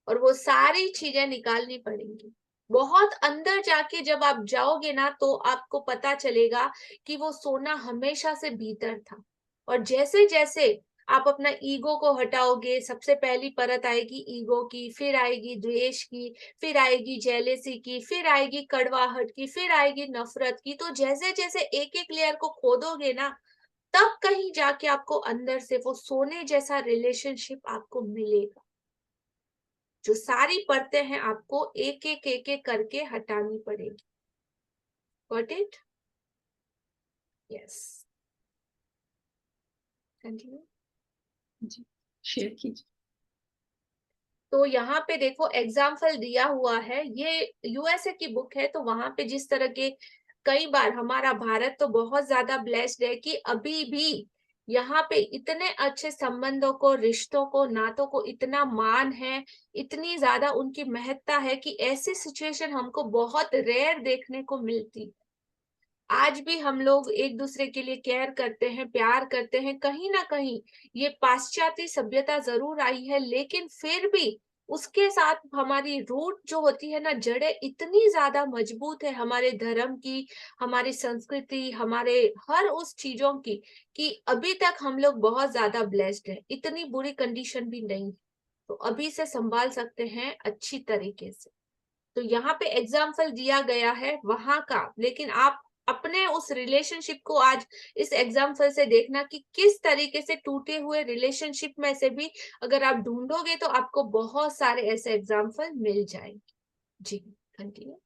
Speaker 1: और वो सारी चीजें निकालनी पड़ेंगी। बहुत अंदर जाके जब आप जाओगे ना, तो आपको पता चलेगा कि वो सोना हमेशा से भीतर था। और जैसे जैसे आप अपना ईगो को हटाओगे, सबसे पहली परत आएगी ईगो की, फिर आएगी द्वेष की, फिर आएगी जेलेसी की, फिर आएगी कड़वाहट की, फिर आएगी नफरत की। तो जैसे जैसे एक एक लेयर को खोदोगे ना, तब कहीं जाके आपको अंदर से वो सोने जैसा रिलेशनशिप आपको मिलेगा। जो सारी परतें हैं आपको एक एक करके हटानी पड़ेगी। Got it? Yes. Continue.
Speaker 3: जी शेयर कीजिए।
Speaker 1: तो यहाँ पे देखो एग्जाम्पल दिया हुआ है, ये यूएसए की बुक है। तो वहां पे जिस तरह के, कई बार हमारा भारत तो बहुत ज्यादा ब्लेस्ड है कि अभी भी यहाँ पे इतने अच्छे संबंधों को, रिश्तों को, नातों को इतना मान है, इतनी ज्यादा उनकी महत्ता है कि ऐसी सिचुएशन हमको बहुत रेयर देखने को मिलती। आज भी हम लोग एक दूसरे के लिए केयर करते हैं, प्यार करते हैं। कहीं ना कहीं ये पाश्चात्य सभ्यता जरूर आई है, लेकिन फिर भी उसके साथ हमारी रूट जो होती है ना, जड़ें इतनी ज्यादा मजबूत है हमारे धर्म की, हमारी संस्कृति, हमारे हर उस चीजों की, कि अभी तक हम लोग बहुत ज्यादा ब्लेस्ड है। इतनी बुरी कंडीशन भी नहीं, तो अभी से संभाल सकते हैं अच्छी तरीके से। तो यहाँ पे एग्जाम्पल दिया गया है वहां का, लेकिन आप अपने उस रिलेशनशिप को आज इस एग्जाम्पल से देखना कि किस तरीके से टूटे हुए रिलेशनशिप में से भी अगर आप ढूंढोगे तो आपको बहुत सारे ऐसे एग्जाम्पल मिल जाएंगे। जी कंटिन्यू।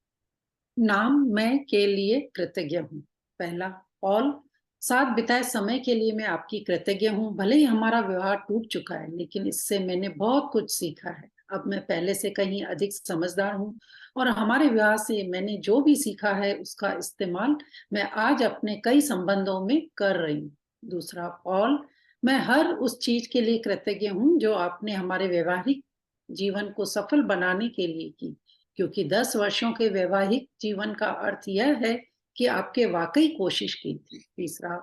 Speaker 3: नाम मैं के लिए कृतज्ञ हूँ। पहला, ऑल, साथ बिताए समय के लिए मैं आपकी कृतज्ञ हूँ। भले ही हमारा व्यवहार टूट चुका है, लेकिन इससे मैंने बहुत कुछ सीखा है। अब मैं पहले से कहीं अधिक समझदार हूँ और हमारे विवाह से मैंने जो भी सीखा है उसका इस्तेमाल मैं आज अपने कई संबंधों में कर रही हूँ। दूसरा, पॉल, मैं हर उस चीज के लिए कृतज्ञ हूँ जो आपने हमारे वैवाहिक जीवन को सफल बनाने के लिए की, क्योंकि 10 वर्षों के वैवाहिक जीवन का अर्थ यह है कि आपके वाकई कोशिश की थी। तीसरा,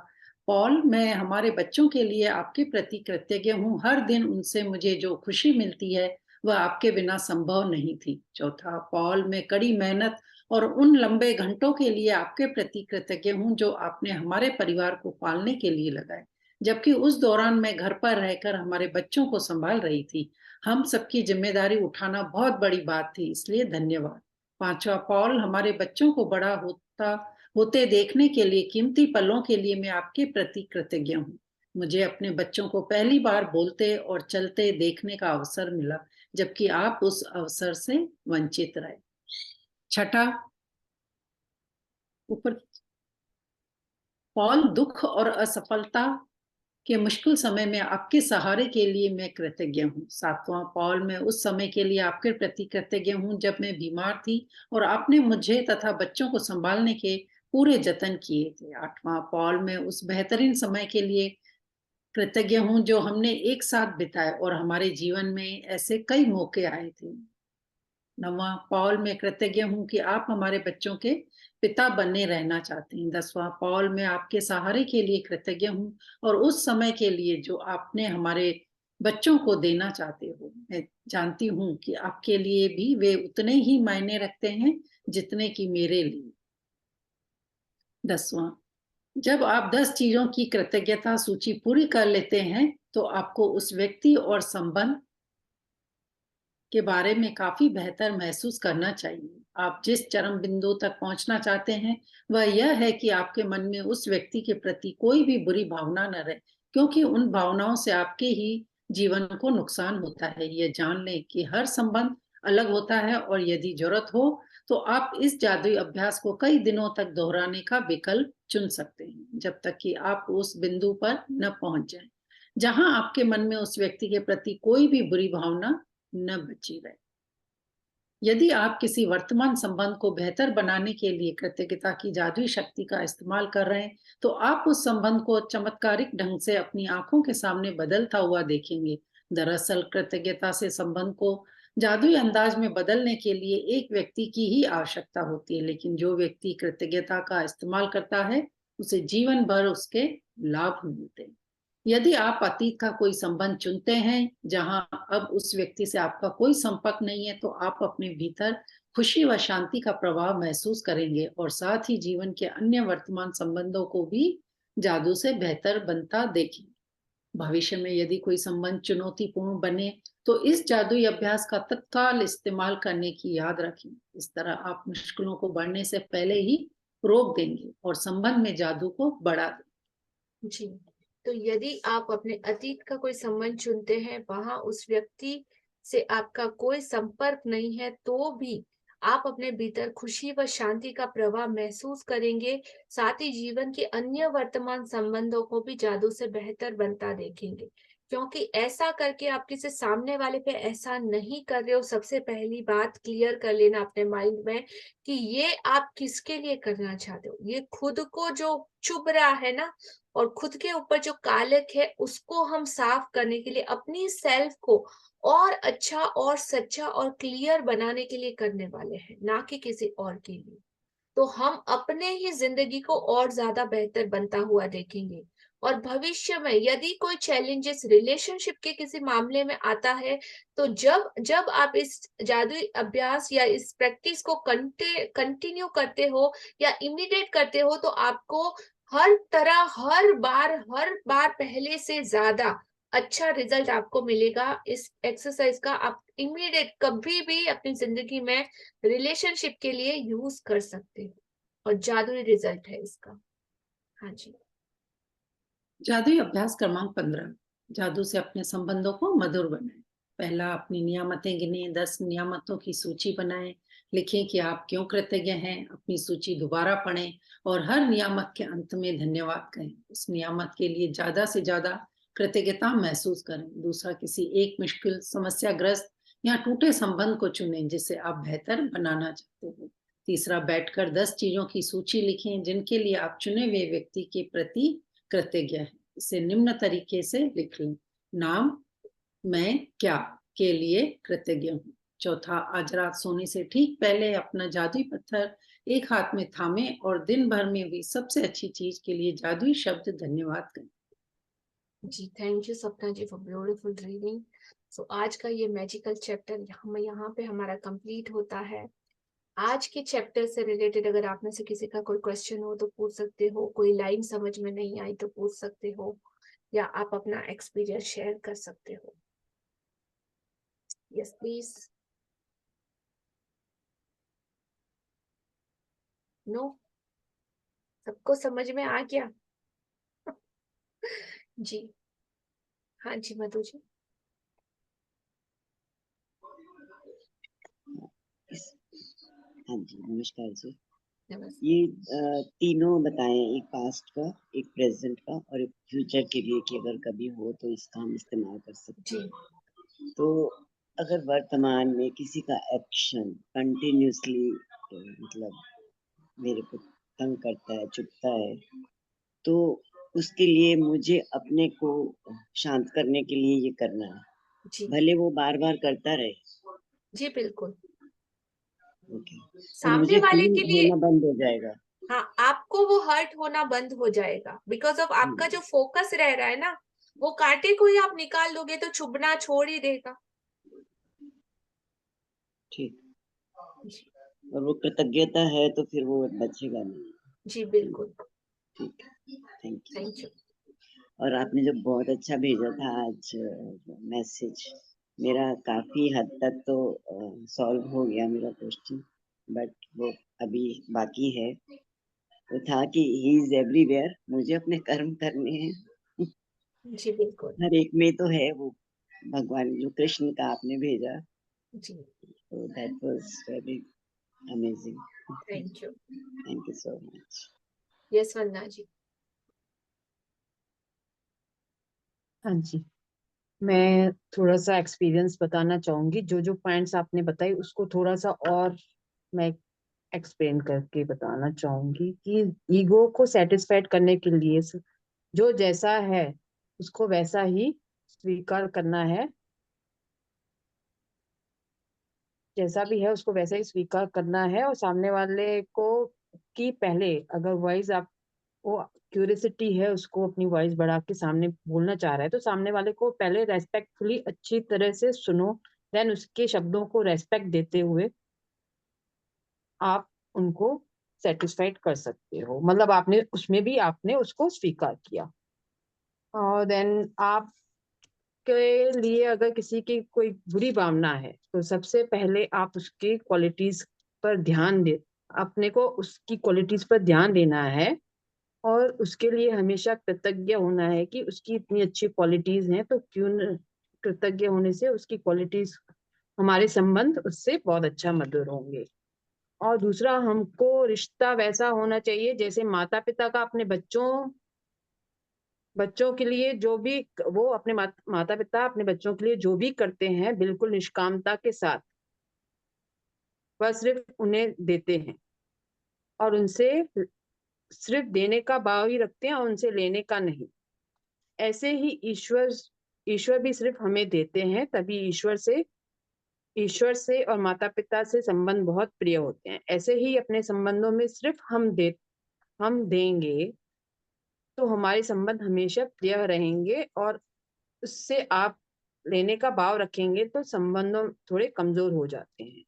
Speaker 3: पॉल, मैं हमारे बच्चों के लिए आपके प्रति कृतज्ञ हूँ। हर दिन उनसे मुझे जो खुशी मिलती है वह आपके बिना संभव नहीं थी। चौथा, पॉल, मैं कड़ी मेहनत और उन लंबे घंटों के लिए आपके प्रति कृतज्ञ हूँ जो आपने हमारे परिवार को पालने के लिए लगाए, जबकि उस दौरान मैं घर पर रहकर हमारे बच्चों को संभाल रही थी। हम सबकी जिम्मेदारी उठाना बहुत बड़ी बात थी, इसलिए धन्यवाद। पांचवा, पॉल, हमारे बच्चों को बड़ा होते देखने के लिए, कीमती पलों के लिए मैं आपके प्रति कृतज्ञ हूँ। मुझे अपने बच्चों को पहली बार बोलते और चलते देखने का अवसर मिला, जबकि आप उस अवसर से वंचित रहे। छठा, ऊपर, पॉल, दुख और असफलता के मुश्किल समय में आपके सहारे के लिए मैं कृतज्ञ हूँ। सातवां, पॉल, मैं उस समय के लिए आपके प्रति कृतज्ञ हूँ जब मैं बीमार थी और आपने मुझे तथा बच्चों को संभालने के पूरे जतन किए थे। आठवां, पॉल, मैं उस बेहतरीन समय के लिए कृतज्ञ हूँ जो हमने एक साथ बिताए और हमारे जीवन में ऐसे कई मौके आए थे। नौवां, पॉल, मैं कृतज्ञ हूँ कि आप हमारे बच्चों के पिता बनने रहना चाहते हैं। 10वां, पॉल, मैं आपके सहारे के लिए कृतज्ञ हूँ और उस समय के लिए जो आपने हमारे बच्चों को देना चाहते हो। मैं जानती हूँ कि आपके लिए भी वे उतने ही मायने रखते हैं जितने कि मेरे लिए। 10वां, जब आप 10 चीजों की कृतज्ञता सूची पूरी कर लेते हैं तो आपको उस व्यक्ति और संबंध के बारे में काफी बेहतर महसूस करना चाहिए। आप जिस चरम बिंदु तक पहुंचना चाहते हैं वह यह है कि आपके मन में उस व्यक्ति के प्रति कोई भी बुरी भावना न रहे, क्योंकि उन भावनाओं से आपके ही जीवन को नुकसान होता है। यह जान लें कि हर संबंध अलग होता है और यदि जरूरत हो तो आप इस जादुई अभ्यास को कई दिनों तक दोहराने का विकल्प चुन सकते हैं, जब तक कि आप उस बिंदु पर न पहुंच जाएं जहां आपके मन में उस व्यक्ति के प्रति कोई भी बुरी भावना न बची रहे। यदि आप किसी वर्तमान संबंध को बेहतर बनाने के लिए कृतज्ञता की जादुई शक्ति का इस्तेमाल कर रहे हैं तो आप उस संबंध को चमत्कारिक ढंग से अपनी आंखों के सामने बदलता हुआ देखेंगे। दरअसल कृतज्ञता से संबंध को जादुई अंदाज में बदलने के लिए एक व्यक्ति की ही आवश्यकता होती है, लेकिन जो व्यक्ति कृतज्ञता का इस्तेमाल करता है उसे जीवन भर उसके लाभ मिलते हैं। यदि आप अतीत का कोई संबंध चुनते हैं जहां अब उस व्यक्ति से आपका कोई संपर्क नहीं है तो आप अपने भीतर खुशी व शांति का प्रभाव महसूस करेंगे और साथ ही जीवन के अन्य वर्तमान संबंधों को भी जादू से बेहतर बनता देखेंगे। भविष्य में यदि कोई संबंध चुनौतीपूर्ण बने तो इस जादुई अभ्यास का तत्काल इस्तेमाल करने की याद रखें। इस तरह आप मुश्किलों को बढ़ने से पहले ही रोक देंगे और संबंध में जादू को बढ़ा देंगे।
Speaker 1: जी, तो यदि आप अपने अतीत का कोई संबंध चुनते हैं, वहां उस व्यक्ति से आपका कोई संपर्क नहीं है, तो भी आप अपने भीतर खुशी व शांति का प्रवाह महसूस करेंगे। साथ ही जीवन के अन्य वर्तमान संबंधों को भी जादू से बेहतर बनता देखेंगे, क्योंकि ऐसा करके आप किसी सामने वाले पे एहसान नहीं कर रहे हो। सबसे पहली बात क्लियर कर लेना अपने माइंड में कि ये आप किसके लिए करना चाहते हो। ये खुद को जो चुभ रहा है ना, और खुद के ऊपर जो कालक है उसको हम साफ करने के लिए, अपनी सेल्फ को और अच्छा और सच्चा और क्लियर बनाने के लिए करने वाले हैं, ना कि किसी और के लिए। तो हम अपने ही जिंदगी को और ज्यादा बेहतर बनता हुआ देखेंगे। और भविष्य में यदि कोई चैलेंजेस रिलेशनशिप के किसी मामले में आता है तो जब जब आप इस जादुई अभ्यास या इस प्रैक्टिस को कंटिन्यू करते हो या इमिडिएट करते हो तो आपको हर तरह हर बार पहले से ज्यादा अच्छा रिजल्ट आपको मिलेगा इस एक्सरसाइज का। आप इमीडिएट कभी भी अपनी जिंदगी में रिलेशनशिप के लिए यूज कर सकते हो और जादुई रिजल्ट है इसका। हाँ जी।
Speaker 3: जादुई अभ्यास क्रमांक 15, जादू से अपने संबंधों को मधुर बनाएं। पहला, अपनी नियामतें गिने, 10 नियामतों की सूची बनाएं। लिखें कि आप क्यों कृतज्ञ हैं। अपनी सूची दोबारा पढ़ें और हर नियामत के अंत में धन्यवाद कहें। उस नियामत के लिए ज्यादा से ज्यादा कृतज्ञता महसूस करें। दूसरा, किसी एक मुश्किल, समस्याग्रस्त या टूटे संबंध को चुनें जिसे आप बेहतर बनाना चाहते हो। तीसरा, बैठकर 10 चीजों की सूची लिखें जिनके लिए आप चुने हुए व्यक्ति के प्रति कृतज्ञ हैं। इसे निम्न तरीके से लिख लें। नाम, मैं क्या के लिए कृतज्ञ हूँ। चौथा, आज रात सोने से ठीक पहले अपना जादुई पत्थर एक हाथ में थामे और दिन भर में हुई सबसे अच्छी चीज के लिए जादुई शब्द धन्यवाद करें।
Speaker 1: जी, थैंक यू सपना जी फॉर ब्यूटीफुल रीडिंग। सो आज का ये मैजिकल चैप्टर यहाँ पे हमारा कंप्लीट होता है। आज के चैप्टर से रिलेटेड अगर आप में से किसी का कोई क्वेश्चन हो तो पूछ सकते हो, कोई लाइन समझ में नहीं आई तो पूछ सकते हो, या आप अपना एक्सपीरियंस शेयर कर सकते हो। Yes please. नो, सबको समझ में आ गया? जी हाँ जी मधु जी।
Speaker 2: हाँ जी, नमस्कार जी।
Speaker 1: नमस्ते।
Speaker 2: ये तीनों बताएं, एक पास्ट का, एक प्रेजेंट का और एक फ्यूचर के लिए, कि अगर कभी हो तो इसका हम इस्तेमाल कर सकते
Speaker 1: जी
Speaker 2: हैं। तो अगर वर्तमान में किसी का एक्शन कंटिन्यूसली मतलब मेरे को तंग करता है, चुभता है, तो उसके लिए मुझे अपने को शांत करने के लिए ये करना है,
Speaker 1: जी
Speaker 2: भले वो बार बार करता रहे।
Speaker 1: जी बिल्कुल।
Speaker 2: ओके, तो
Speaker 1: सामने
Speaker 2: मुझे
Speaker 1: वाले
Speaker 2: फील
Speaker 1: के लिए,
Speaker 2: होना बंद हो जाएगा।
Speaker 1: हाँ, आपको वो हर्ट होना बंद हो जाएगा बिकॉज ऑफ आपका जो फोकस रह रहा है ना, वो कांटे को ही आप निकाल दोगे तो चुभना छोड़ ही देगा।
Speaker 2: ठीक,
Speaker 1: जी
Speaker 2: और वो कृतज्ञता है तो फिर वो बचेगा नहीं।
Speaker 1: जी बिल्कुल।
Speaker 2: ठीक, थैंक यू।
Speaker 1: Thank you.
Speaker 2: और आपने जो बहुत अच्छा भेजा था आज मैसेज, मेरा काफी हद तक तो सॉल्व हो गया मेरा क्वेश्चन, बट वो अभी बाकी है। वो था कि ही इज एवरीवेयर, मुझे अपने कर्म करने हैं।
Speaker 1: जी बिल्कुल।
Speaker 2: हर एक में तो है वो भगवान, जो कृष्ण का आपने भेजा,
Speaker 1: जी
Speaker 2: तो that was very amazing.
Speaker 1: Thank you.
Speaker 2: Thank you so much.
Speaker 1: Yes Vandana ji.
Speaker 6: हाँ जी, मैं थोड़ा सा एक्सपीरियंस बताना चाहूंगी। जो जो पॉइंट्स आपने बताई उसको थोड़ा सा और मैं एक्सप्लेन करके बताना चाहूंगी कि ईगो को सेटिस्फाइड करने के लिए जो जैसा है उसको वैसा ही स्वीकार करना है, जैसा भी है उसको वैसा ही स्वीकार करना है। और सामने वाले को कि पहले अगर वॉइस आप वो क्यूरियोसिटी है, उसको अपनी वॉइस बढ़ा के सामने बोलना चाह रहा है, तो सामने वाले को पहले रेस्पेक्टफुली अच्छी तरह से सुनो, देन उसके शब्दों को रेस्पेक्ट देते हुए आप उनको सेटिस्फाइड कर सकते हो। मतलब आपने उसमें भी आपने उसको स्वीकार किया। और देन आप के लिए अगर किसी की कोई बुरी भावना है तो सबसे पहले आप उसकी क्वालिटीज पर ध्यान दे, अपने को उसकी क्वालिटीज पर ध्यान देना है और उसके लिए हमेशा कृतज्ञ होना है कि उसकी इतनी अच्छी क्वालिटीज हैं, तो क्यों न कृतज्ञ होने से उसकी क्वालिटीज, हमारे संबंध उससे बहुत अच्छा मधुर होंगे। और दूसरा, हमको रिश्ता वैसा होना चाहिए जैसे माता पिता का अपने बच्चों के लिए जो भी वो अपने माता पिता अपने बच्चों के लिए जो भी करते हैं बिल्कुल निष्कामता के साथ, वह सिर्फ उन्हें देते हैं और उनसे सिर्फ देने का भाव ही रखते हैं और उनसे लेने का नहीं। ऐसे ही ईश्वर भी सिर्फ हमें देते हैं, तभी ईश्वर से और माता पिता से संबंध बहुत प्रिय होते हैं। ऐसे ही अपने संबंधों में सिर्फ हम देंगे तो हमारे संबंध हमेशा प्रिय रहेंगे, और उससे आप लेने का भाव रखेंगे तो संबंधों थोड़े कमजोर हो जाते हैं।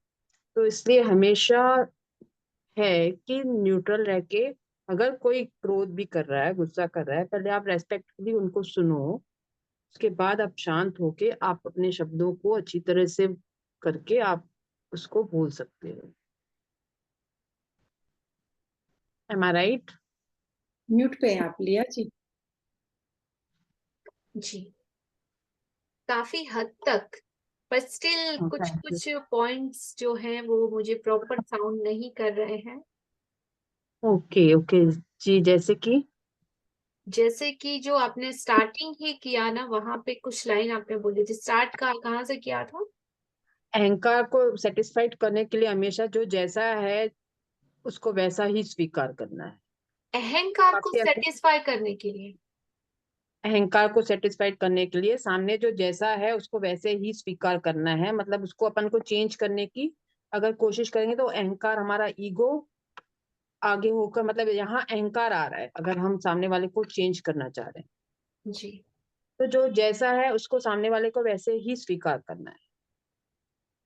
Speaker 6: तो इसलिए हमेशा है कि न्यूट्रल रह के, अगर कोई क्रोध भी कर रहा है, गुस्सा कर रहा है, पहले आप रेस्पेक्टफुली उनको सुनो, उसके बाद आप शांत होके आप अपने शब्दों को अच्छी तरह से करके आप उसको बोल सकते हो। एम आई राइट?
Speaker 3: म्यूट पे हैं आप लिया जी।
Speaker 1: जी काफी हद तक, पर स्टिल कुछ
Speaker 6: थैंक यू।
Speaker 1: कुछ पॉइंट्स जो हैं वो मुझे प्रॉपर साउंड नहीं कर रहे हैं।
Speaker 6: ओके ओके जी,
Speaker 1: जैसे कि जो आपने स्टार्टिंग ही किया ना, वहां पे कुछ लाइन आपने बोली थी, स्टार्ट का कहाँ से किया था?
Speaker 6: अहंकार को सेटिस्फाइड करने के लिए हमेशा जो जैसा है उसको वैसा ही स्वीकार करना है।
Speaker 1: अहंकार को
Speaker 6: आपके अंदर
Speaker 1: सेटिस्फाई करने के लिए?
Speaker 6: अहंकार को सेटिस्फाइड करने के लिए सामने जो जैसा है उसको वैसे ही स्वीकार करना है, मतलब उसको अपन को चेंज करने की अगर कोशिश करेंगे तो अहंकार, हमारा ईगो आगे होकर, मतलब यहाँ अहंकार आ रहा है अगर हम सामने वाले को चेंज करना चाह रहे हैं।
Speaker 1: जी।
Speaker 6: तो जो जैसा है उसको सामने वाले को वैसे ही स्वीकार करना है।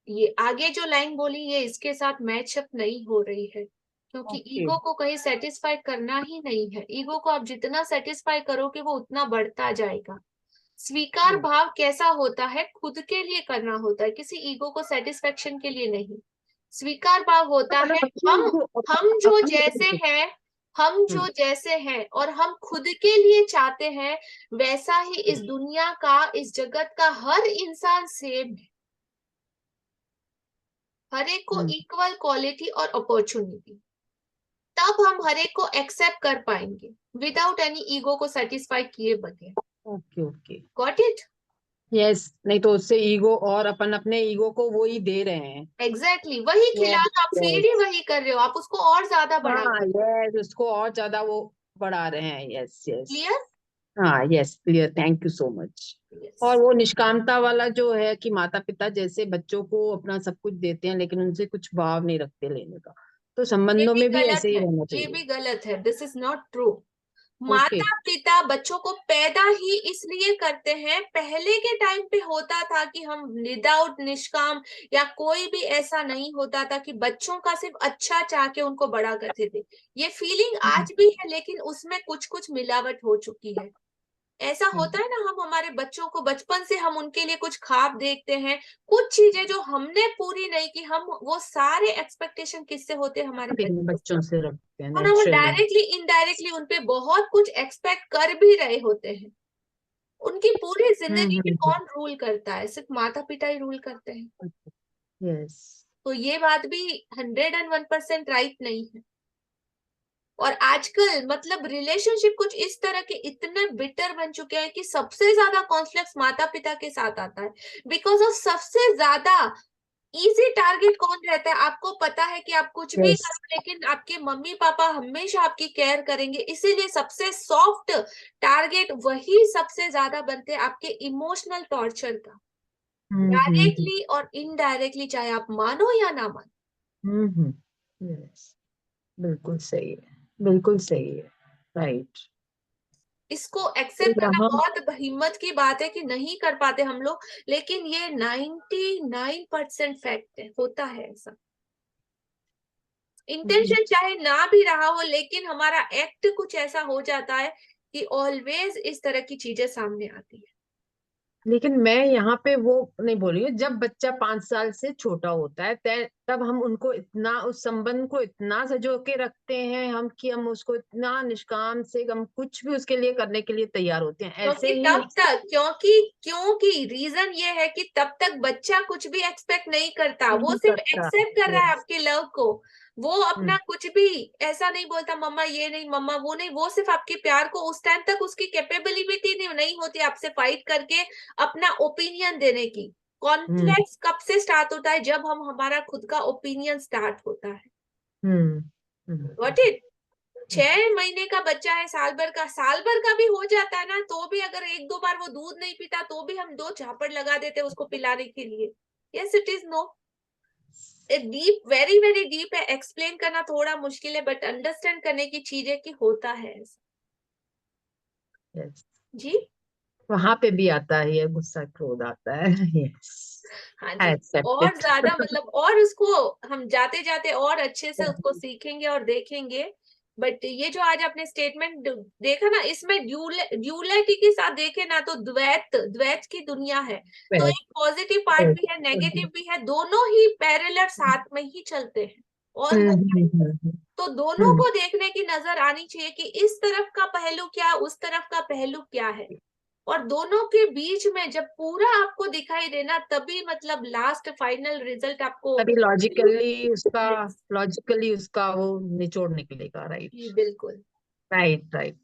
Speaker 1: ये आगे जो लाइन बोली ये इसके साथ मैचअप नहीं हो रही है, क्योंकि
Speaker 6: ओके।
Speaker 1: ईगो को कहीं सेटिस्फाई करना ही नहीं है। ईगो को आप जितना सेटिस्फाई करोगे वो उतना बढ़ता जाएगा। स्वीकार भाव कैसा होता है? खुद के लिए करना होता है, किसी ईगो को सेटिस्फेक्शन के लिए नहीं। स्वीकार भाव होता है हम जो जैसे हैं, हम जो जैसे हैं और हम खुद के लिए चाहते हैं वैसा ही इस दुनिया का, इस जगत का हर इंसान सेम है। हर एक को इक्वल क्वालिटी और अपॉर्चुनिटी, तब हम हर एक को एक्सेप्ट कर पाएंगे विदाउट एनी ईगो को सेटिस्फाई किए बगैर।
Speaker 6: Okay okay,
Speaker 1: got it?
Speaker 6: Yes. नहीं तो उससे ईगो, और अपन अपने ईगो को वो ही दे रहे हैं।
Speaker 1: एग्जैक्टली वही खिला, आप फीड ही वही कर रहे हो, आप उसको और ज्यादा बढ़ा
Speaker 6: हाँ
Speaker 1: रहे हो।
Speaker 6: यस, उसको और ज्यादा वो बढ़ा रहे हैं। Yes yes,
Speaker 1: clear?
Speaker 6: हाँ yes, clear, thank you so much. और वो निष्कामता वाला जो है कि माता पिता जैसे बच्चों को अपना सब कुछ देते हैं लेकिन उनसे कुछ भाव नहीं रखते लेने का, तो
Speaker 1: ये
Speaker 6: संबंधों
Speaker 1: भी
Speaker 6: में भी
Speaker 1: गलत
Speaker 6: ऐसे ही
Speaker 1: है,
Speaker 6: रहना
Speaker 1: ये
Speaker 6: चाहिए।
Speaker 1: भी गलत है। This is not true.
Speaker 6: Okay.
Speaker 1: माता पिता बच्चों को पैदा ही इसलिए करते हैं, पहले के टाइम पे होता था कि हम विदाउट निष्काम या कोई भी ऐसा नहीं होता था कि बच्चों का सिर्फ अच्छा चाह के उनको बड़ा करते थे। ये फीलिंग आज भी है, लेकिन उसमें कुछ कुछ मिलावट हो चुकी है। ऐसा होता है ना, हम हमारे बच्चों को बचपन से हम उनके लिए कुछ ख्वाब देखते हैं, कुछ चीजें जो हमने पूरी नहीं की, हम वो सारे एक्सपेक्टेशन किससे होते हैं? हमारे बच्चों से।
Speaker 6: बच्चों से रखते हैं
Speaker 1: और हम
Speaker 6: नेचुरली।
Speaker 1: डायरेक्टली इनडायरेक्टली उनपे बहुत कुछ एक्सपेक्ट कर भी रहे होते हैं। उनकी पूरी जिंदगी में कौन रूल करता है? सिर्फ माता पिता ही रूल करते हैं।
Speaker 6: यस।
Speaker 1: तो ये बात भी 101% राइट नहीं है। और आजकल मतलब रिलेशनशिप कुछ इस तरह के इतने बिटर बन चुके हैं कि सबसे ज्यादा कॉन्फ्लिक्ट माता पिता के साथ आता है, बिकॉज ऑफ सबसे ज्यादा इजी टारगेट कौन रहता है? आपको पता है कि आप कुछ भी
Speaker 6: Yes.
Speaker 1: करो लेकिन आपके मम्मी पापा हमेशा आपकी केयर करेंगे, इसीलिए सबसे सॉफ्ट टारगेट वही सबसे ज्यादा बनते हैं आपके इमोशनल टॉर्चर का, डायरेक्टली और इनडायरेक्टली, चाहे आप मानो या ना मानो।
Speaker 6: यस, बिल्कुल सही है, बिल्कुल सही है, राइट।
Speaker 1: इसको एक्सेप्ट करना
Speaker 6: यहाँ
Speaker 1: बहुत हिम्मत की बात है कि नहीं कर पाते हम लोग, लेकिन ये 99% फैक्ट है, होता है ऐसा। इंटेंशन चाहे ना भी रहा हो, लेकिन हमारा एक्ट कुछ ऐसा हो जाता है कि ऑलवेज इस तरह की चीजें सामने आती है।
Speaker 6: लेकिन मैं यहाँ पे वो नहीं बोल रही हूँ, जब बच्चा 5 साल से छोटा होता है तब हम उनको इतना, उस संबंध को इतना सजो के रखते हैं हम कि हम उसको इतना निष्काम से हम कुछ भी उसके लिए करने के लिए तैयार होते हैं। ऐसे
Speaker 1: क्योंकि
Speaker 6: ही
Speaker 1: तब तक क्योंकि रीजन ये है कि तब तक बच्चा कुछ भी एक्सपेक्ट नहीं करता, वो
Speaker 6: नहीं
Speaker 1: सिर्फ
Speaker 6: करता।
Speaker 1: एक्सेप्ट कर रहा है
Speaker 6: Yes.
Speaker 1: आपके लव को। वो अपना कुछ भी ऐसा नहीं बोलता, मम्मा ये नहीं, मम्मा वो नहीं, वो सिर्फ आपके प्यार को, उस टाइम तक उसकी कैपेबिलिटी नहीं होती आपसे फाइट करके अपना ओपिनियन देने की। कॉन्फ्लिक्ट कब से स्टार्ट होता है? जब हम हमारा खुद का ओपिनियन स्टार्ट होता है। व्हाट इट 6 महीने का बच्चा है, साल भर का भी हो जाता है ना, तो भी अगर 1-2 बार वो दूध नहीं पीता तो भी हम 2 झापड़ लगा देते हैं उसको पिलाने के लिए। Yes it is no, deep, very very deep है, एक्सप्लेन करना थोड़ा मुश्किल है, बट अंडरस्टैंड करने की चीज है कि होता है ऐसा।
Speaker 6: Yes.
Speaker 1: जी
Speaker 6: वहां पे भी आता है ये गुस्सा, क्रोध आता है। यस,
Speaker 1: हाँ जी, और ज्यादा मतलब, और उसको हम जाते जाते और अच्छे से उसको सीखेंगे और देखेंगे। बट ये जो आज आपने स्टेटमेंट देखा ना, इसमें ड्यूलिटी के साथ देखे ना तो द्वैत की दुनिया है। तो एक पॉजिटिव पार्ट भी है, नेगेटिव भी है, दोनों ही पैरेलल साथ में ही चलते हैं ऑल द टाइम। तो दोनों को देखने की नजर आनी चाहिए कि इस तरफ का पहलू क्या, उस तरफ का पहलू क्या है, और दोनों के बीच में जब पूरा आपको दिखाई देना, तभी मतलब लास्ट फाइनल रिजल्ट आपको
Speaker 6: तभी लॉजिकली उसका वो निचोड़ निकलेगा। राइट
Speaker 1: जी बिल्कुल।
Speaker 6: Right right.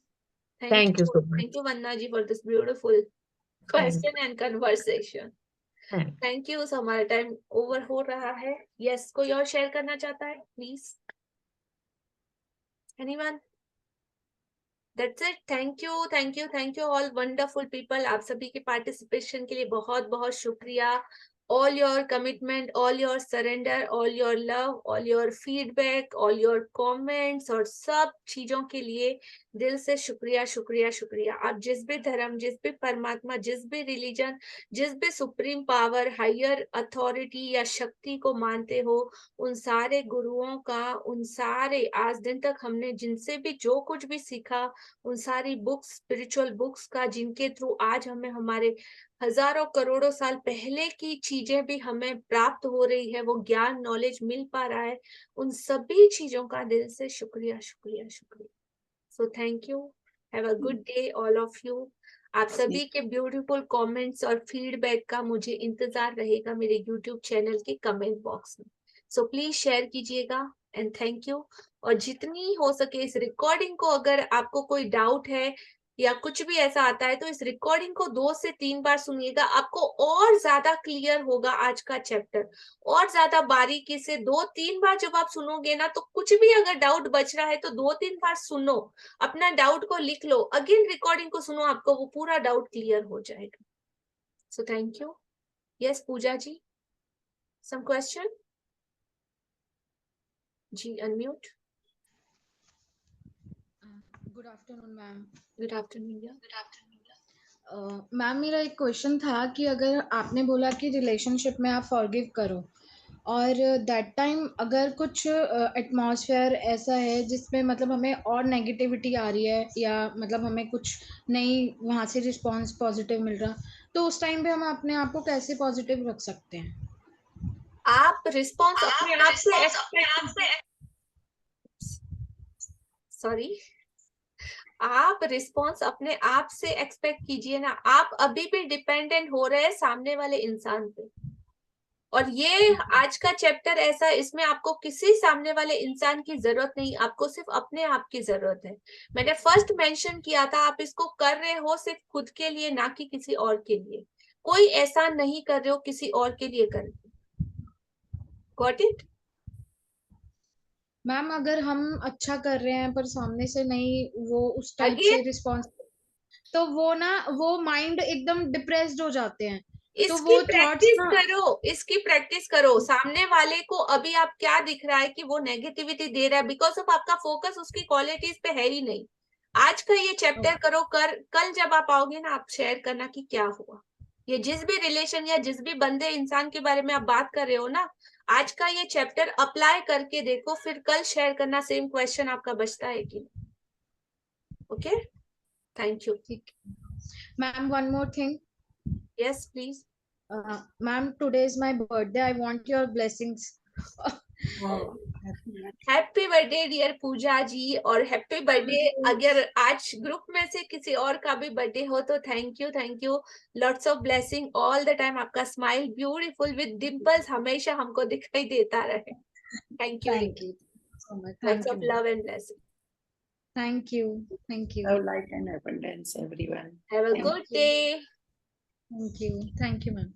Speaker 6: Thank you so much.
Speaker 1: Thank you Vandana ji for this beautiful question and conversation. Thank you. हमारा टाइम ओवर हो रहा है। यस, कोई और शेयर करना चाहता है? Please, anyone? That's it. Thank you, thank you, thank you all wonderful people. आप सभी के पार्टिसिपेशन के लिए बहुत बहुत शुक्रिया। All your commitment, all your surrender, all your love, all your feedback, all your comments और सब चीजों के लिए दिल से शुक्रिया शुक्रिया शुक्रिया। आप जिस भी धर्म, जिस भी परमात्मा, जिस भी रिलीजन, जिस भी सुप्रीम पावर, हायर अथॉरिटी या शक्ति को मानते हो, उन सारे गुरुओं का, उन सारे आज दिन तक हमने जिनसे भी जो कुछ भी सीखा, उन सारी बुक्स, स्पिरिचुअल बुक्स का, जिनके थ्रू आज हमें हमारे हजारों करोड़ों साल पहले की चीजें भी हमें प्राप्त हो रही है, वो ज्ञान, नॉलेज मिल पा रहा है, उन सभी चीजों का दिल से शुक्रिया शुक्रिया शुक्रिया। सो thank you, have a good day all of you. आप सभी के ब्यूटीफुल कमेंट्स और फीडबैक का मुझे इंतजार रहेगा मेरे यूट्यूब चैनल के कमेंट बॉक्स में। सो प्लीज शेयर कीजिएगा एंड थैंक यू। और जितनी हो सके इस रिकॉर्डिंग को, अगर आपको कोई डाउट है या कुछ भी ऐसा आता है, तो इस रिकॉर्डिंग को 2 से 3 बार सुनिएगा, आपको और ज्यादा क्लियर होगा आज का चैप्टर। और ज्यादा बारीकी से 2-3 बार जब आप सुनोगे ना, तो कुछ भी अगर डाउट बच रहा है तो 2-3 बार सुनो, अपना डाउट को लिख लो, अगेन रिकॉर्डिंग को सुनो, आपको वो पूरा डाउट क्लियर हो जाएगा। So thank you. Yes Pooja ji, some question? जी unmute.
Speaker 10: Good afternoon ma'am.
Speaker 1: Good afternoon.
Speaker 10: Ma'am मेरा एक क्वेश्चन था कि अगर आपने बोला कि रिलेशनशिप में आप फॉरगिव करो, और दैट टाइम अगर कुछ एटमॉस्फेयर ऐसा है जिसमें मतलब हमें और नेगेटिविटी आ रही है, या मतलब हमें कुछ नहीं वहाँ से रिस्पॉन्स पॉजिटिव मिल रहा, तो उस टाइम पे हम अपने आप को कैसे पॉजिटिव रख सकते हैं?
Speaker 1: आप रिस्पॉन्स अपने आप से एक्सपेक्ट, सॉरी, आप रिस्पॉन्स अपने आप से एक्सपेक्ट कीजिए ना। आप अभी भी डिपेंडेंट हो रहे हैं सामने वाले इंसान पे, और ये आज का चैप्टर ऐसा है, इसमें आपको किसी सामने वाले इंसान की जरूरत नहीं, आपको सिर्फ अपने आप की जरूरत है। मैंने फर्स्ट मेंशन किया था, आप इसको कर रहे हो सिर्फ खुद के लिए, ना कि किसी और के लिए। कोई ऐसा नहीं कर रहे हो किसी और के लिए कर रहे हो। Got it?
Speaker 10: मैम अगर हम अच्छा कर रहे हैं पर सामने से नहीं वो उस टाइप
Speaker 1: Again?
Speaker 10: से रिस्पॉन्स, तो वो ना वो माइंड एकदम डिप्रेस्ड हो जाते हैं, तो
Speaker 1: इसकी
Speaker 10: वो थॉट्स
Speaker 1: प्रैक्टिस
Speaker 10: ना।
Speaker 1: करो, इसकी प्रैक्टिस करो। सामने वाले को अभी आप क्या दिख रहा है कि वो नेगेटिविटी दे रहा है, बिकॉज ऑफ आपका फोकस उसकी क्वालिटीज पे है ही नहीं। आज का ये चैप्टर करो, कल जब आप आओगे ना, आप शेयर करना कि क्या हुआ। ये जिस भी रिलेशन या जिस भी बंदे इंसान के बारे में आप बात कर रहे हो ना, आज का ये चैप्टर अप्लाई करके देखो, फिर कल शेयर करना सेम क्वेश्चन आपका बचता है कि नहीं। Okay, thank you.
Speaker 10: ठीक। Ma'am one more thing.
Speaker 1: Yes please.
Speaker 10: Ma'am today is my birthday, I want your blessings.
Speaker 1: Happy birthday dear Pooja ji, और हैप्पी बर्थडे। अगर आज ग्रुप में से किसी और का भी बर्थडे हो तो thank you, lots of blessing all the time. आपका स्माइल ब्यूटीफुल विद डिंपल्स हमेशा हमको दिखाई देता रहे। Thank you
Speaker 10: so much.
Speaker 1: Lots
Speaker 10: thank
Speaker 1: of
Speaker 10: you.
Speaker 1: Love and blessing.
Speaker 10: Thank you. Thank you.
Speaker 3: Love, light and abundance, everyone.
Speaker 1: Have a good day.
Speaker 10: Thank you. Thank you ma'am.